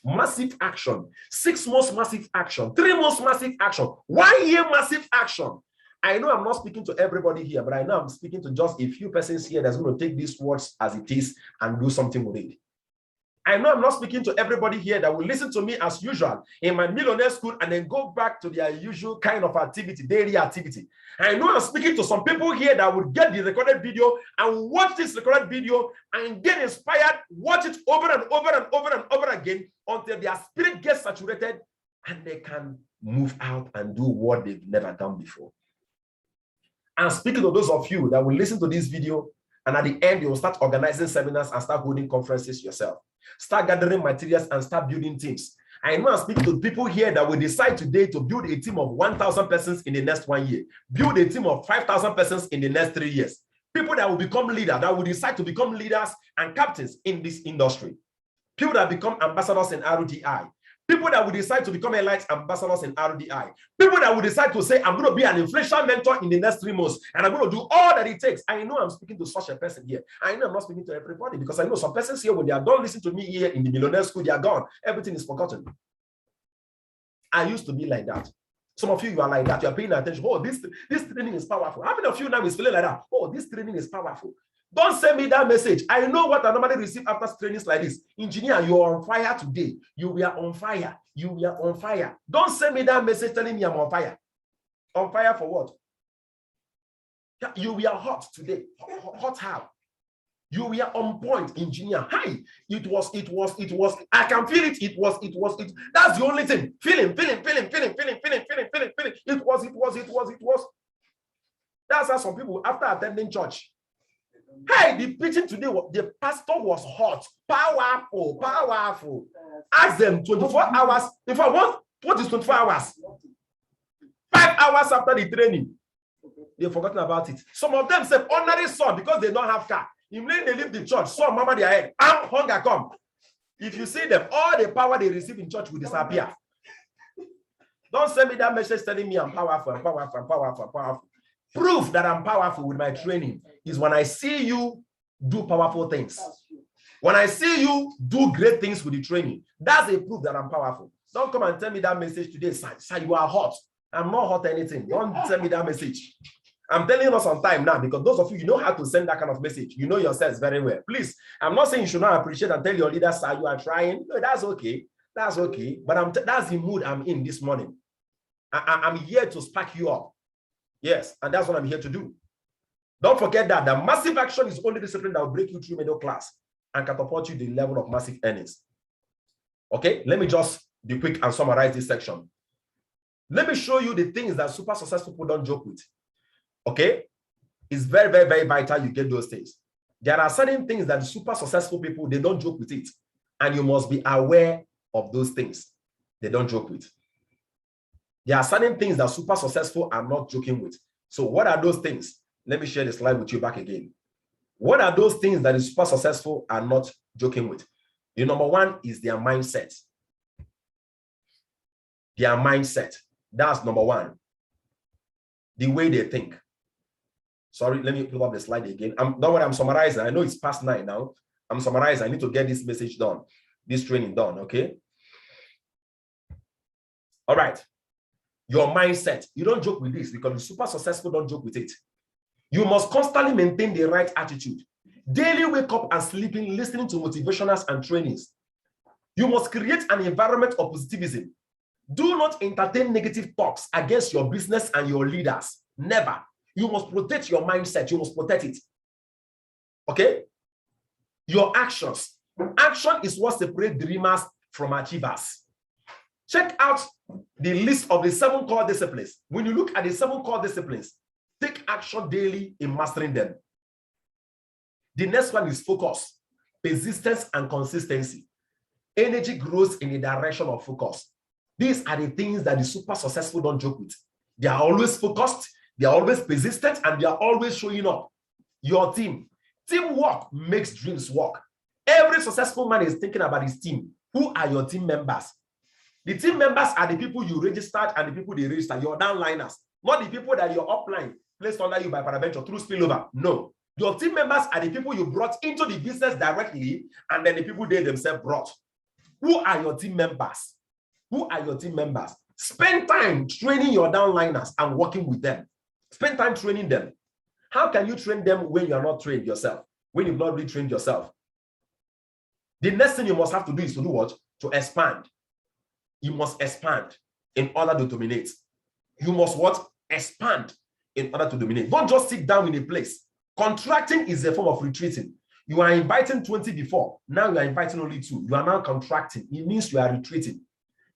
Massive action. 6 months massive action. 3 months massive action. 1 year massive action. I know I'm not speaking to everybody here, but I know I'm speaking to just a few persons here that's going to take these words as it is and do something with it. I know I'm not speaking to everybody here that will listen to me as usual in my millionaire school and then go back to their usual kind of activity, daily activity. I know I'm speaking to some people here that would get the recorded video and watch this recorded video and get inspired, watch it over and over and over and over again until their spirit gets saturated and they can move out and do what they've never done before. I'm speaking to those of you that will listen to this video and at the end, you will start organizing seminars and start holding conferences yourself. Start gathering materials and start building teams. I know I'm speaking to people here that will decide today to build a team of 1,000 persons in the next 1 year. Build a team of 5,000 persons in the next 3 years. People that will become leaders, that will decide to become leaders and captains in this industry. People that become ambassadors in RDI. People that will decide to become elite ambassadors in RDI. People that will decide to say, I'm going to be an influential mentor in the next 3 months, and I'm going to do all that it takes. I know I'm speaking to such a person here. I know I'm not speaking to everybody, because I know some persons here, when they are done listening to me here in the millionaire school, they are gone. Everything is forgotten. I used to be like that. Some of you are like that. You are paying attention. Oh, this training is powerful. How many of you now is feeling like that? Oh, this training is powerful. Don't send me that message. I know what I normally receive after trainings like this. Engineer, you're on fire today. You were on fire. You were on fire. Don't send me that message telling me I'm on fire. On fire for what? You were hot today. Hot how? You were on point, engineer. Hi. It was. I can feel it. It was. That's the only thing. Feeling. It was. That's how some people, after attending church, hey, the preaching today, the pastor was hot, powerful. Ask them 24 hours. If I want, what is 24 hours? 5 hours after the training, they've forgotten about it. Some of them say ordinary son because they don't have car. Immediately they leave the church, son, mama, their head, and hunger come. If you see them, all the power they receive in church will disappear. Don't send me that message telling me I'm powerful. Proof that I'm powerful with my training is when I see you do powerful things. When I see you do great things with the training, that's a proof that I'm powerful. Don't come and tell me that message today, sir, you are hot. I'm not hot anything. Don't send me that message. I'm telling us on time now, because those of you know how to send that kind of message. You know yourselves very well. Please, I'm not saying you should not appreciate and tell your leaders, sir, you are trying. No, that's okay. That's okay. But that's the mood I'm in this morning. I'm here to spark you up. Yes, and that's what I'm here to do. Don't forget that the massive action is only discipline that will break you through middle class and catapult you to the level of massive earnings. Okay, let me just be quick and summarize this section. Let me show you the things that super successful people don't joke with. Okay, it's very, very, very vital you get those things. There are certain things that super successful people, they don't joke with it. And you must be aware of those things they don't joke with. There are certain things that super successful are not joking with. So what are those things? Let me share the slide with you back again. What are those things that is super successful are not joking with? The number one is their mindset. Their mindset. That's number one. The way they think. Sorry, let me pull up the slide again. Don't worry, I'm summarizing. I know it's past 9 now. I'm summarizing. I need to get this message done, this training done, okay? All right. Your mindset. You don't joke with this because the super successful don't joke with it. You must constantly maintain the right attitude. Daily wake up and sleeping, listening to motivationals and trainings. You must create an environment of positivism. Do not entertain negative talks against your business and your leaders. Never. You must protect your mindset. You must protect it. Okay? Your actions. Action is what separates dreamers from achievers. Check out the list of the 7 core disciplines. When you look at the 7 core disciplines, take action daily in mastering them. The next one is focus, persistence, and consistency. Energy grows in the direction of focus. These are the things that the super successful don't joke with. They are always focused, they are always persistent, and they are always showing up. Your team. Teamwork makes dreams work. Every successful man is thinking about his team. Who are your team members? The team members are the people you registered and the people they register, your downliners, not the people that your upline placed under you by paraventure through spillover. No. Your team members are the people you brought into the business directly, and then the people they themselves brought. Who are your team members? Who are your team members? Spend time training your downliners and working with them. Spend time training them. How can you train them when you are not trained yourself? When you've not really trained yourself? The next thing you must have to do is to do what? To expand. You must expand in order to dominate. You must what? Expand in order to dominate. Don't just sit down in a place. Contracting is a form of retreating. You are inviting 20 before. Now you are inviting only 2. You are now contracting. It means you are retreating.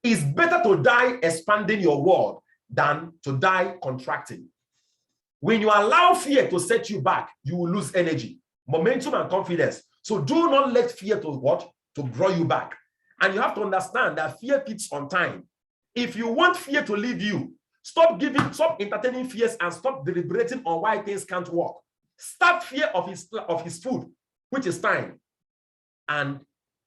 It's better to die expanding your world than to die contracting. When you allow fear to set you back, you will lose energy, momentum, and confidence. So do not let fear to what? To draw you back. And you have to understand that fear feeds on time. If you want fear to lead you, stop entertaining fears and stop deliberating on why things can't work. Start fear of his food, which is time, and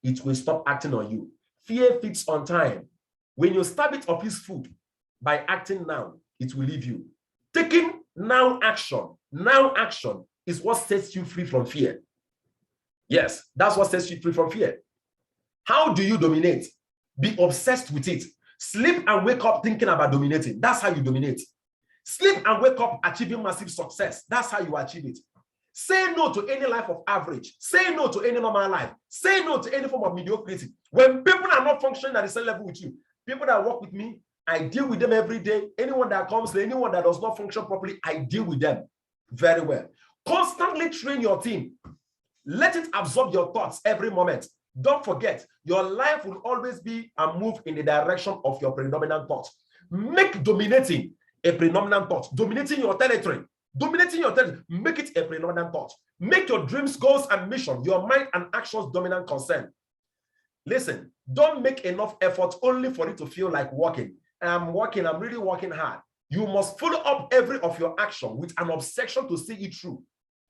it will stop acting on you. Fear feeds on time. When you starve it of his food by acting now, it will leave you. Taking now action is what sets you free from fear. Yes, that's what sets you free from fear. How do you dominate? Be obsessed with it. Sleep and wake up thinking about dominating. That's how you dominate. Sleep and wake up achieving massive success. That's how you achieve it. Say no to any life of average. Say no to any normal life. Say no to any form of mediocrity. When people are not functioning at the same level with you, people that work with me, I deal with them every day. Anyone that comes, anyone that does not function properly, I deal with them very well. Constantly train your team. Let it absorb your thoughts every moment. Don't forget, your life will always be a move in the direction of your predominant thought. Make dominating a predominant thought. Dominating your territory. Dominating your territory. Make it a predominant thought. Make your dreams, goals, and mission, your mind and actions dominant concern. Listen, don't make enough effort only for it to feel like working. I'm really working hard. You must follow up every of your action with an obsession to see it through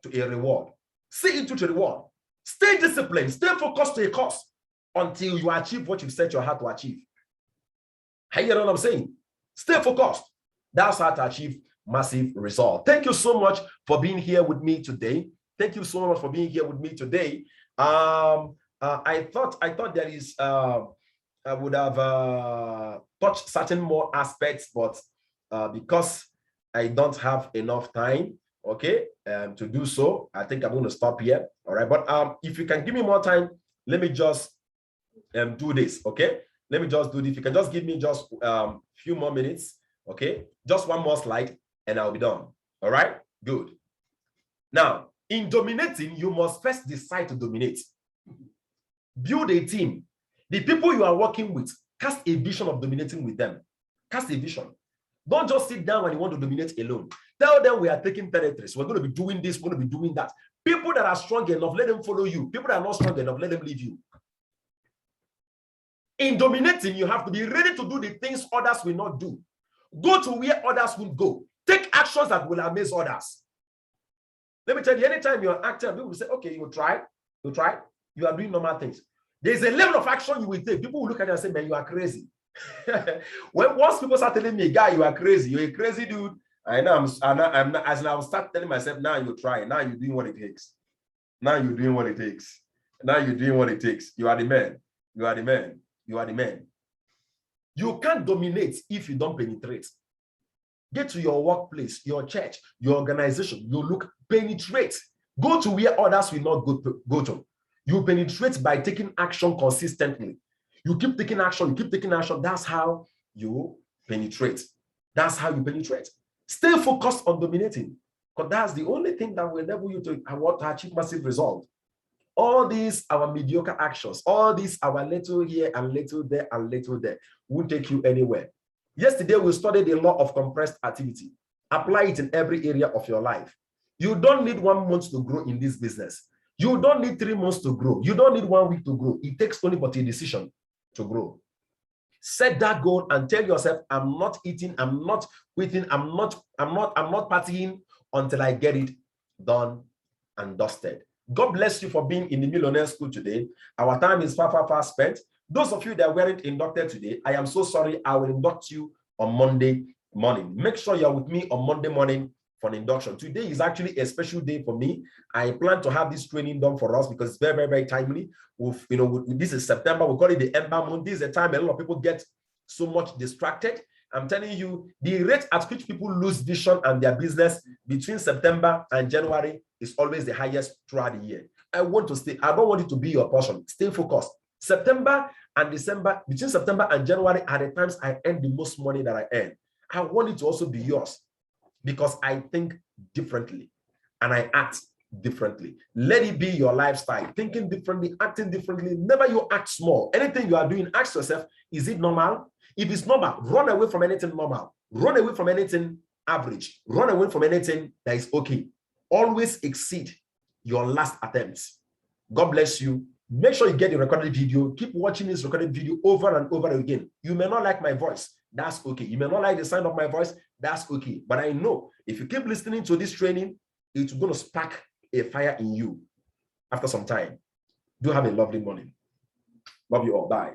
to a reward. See it through to a reward. Stay disciplined, stay focused to a cause until you achieve what you've set your heart to achieve. You know what I'm saying? Stay focused. That's how to achieve massive results. Thank you so much for being here with me today. Thank you so much for being here with me today. I thought there is I would have touched certain more aspects, but because I don't have enough time, okay, to do so, I think I'm going to stop here. All right, but if you can give me more time, let me just do this, okay? Let me just do this. If you can just give me just few more minutes, okay? Just one more slide and I'll be done. All right, good. Now, in dominating, you must first decide to dominate. Build a team. The people you are working with, cast a vision of dominating with them. Cast a vision. Don't just sit down when you want to dominate alone. Tell them we are taking territories. We're going to be doing this, we're going to be doing that. People that are strong enough, let them follow you. People that are not strong enough, let them leave you. In dominating, you have to be ready to do the things others will not do. Go to where others will go. Take actions that will amaze others. Let me tell you, anytime you're acting, people will say, okay, you try, you are doing normal things. There's a level of action you will take. People will look at you and say, man, you are crazy. Once people start telling me, guy, you are crazy, you're a crazy dude, I know I'm not, as I will start telling myself, now you try, now you're doing what it takes. Now you're doing what it takes. Now you're doing what it takes. You are the man. You are the man. You are the man. You can't dominate if you don't penetrate. Get to your workplace, your church, your organization. You look, penetrate. Go to where others will not go to. You penetrate by taking action consistently. You keep taking action, you keep taking action. That's how you penetrate. That's how you penetrate. Stay focused on dominating, because that's the only thing that will enable you to achieve massive results. All these our mediocre actions, all these our little here and little there and little there won't take you anywhere. Yesterday, we studied the law of compressed activity. Apply it in every area of your life. You don't need 1 month to grow in this business. You don't need 3 months to grow. You don't need 1 week to grow. It takes only but a decision to grow. Set that goal and tell yourself, I'm not eating, I'm not quitting, I'm not partying until I get it done and dusted. God bless you for being in the Millionaire School today. Our time is far spent. Those of you that weren't inducted today, I am so sorry. I will induct you on Monday morning. Make sure you're with me on Monday morning for an induction. Today is actually a special day for me. I plan to have this training done for us because it's very timely. This is September. We call it the Ember Month. This is a time a lot of people get so much distracted. I'm telling you, the rate at which people lose vision and their business between September and January is always the highest throughout the year. I don't want it to be your portion. Stay focused. September and December, between September and January are the times I earn the most money that I earn. I want it to also be yours because I think differently and I act differently. Let it be your lifestyle. Thinking differently, acting differently. Never you act small. Anything you are doing, ask yourself, is it normal? If it's normal, run away from anything normal. Run away from anything average. Run away from anything that is okay. Always exceed your last attempts. God bless you. Make sure you get the recorded video. Keep watching this recorded video over and over again. You may not like my voice. That's okay. You may not like the sound of my voice. That's okay. But I know if you keep listening to this training, it's going to spark a fire in you after some time. Do have a lovely morning. Love you all. Bye.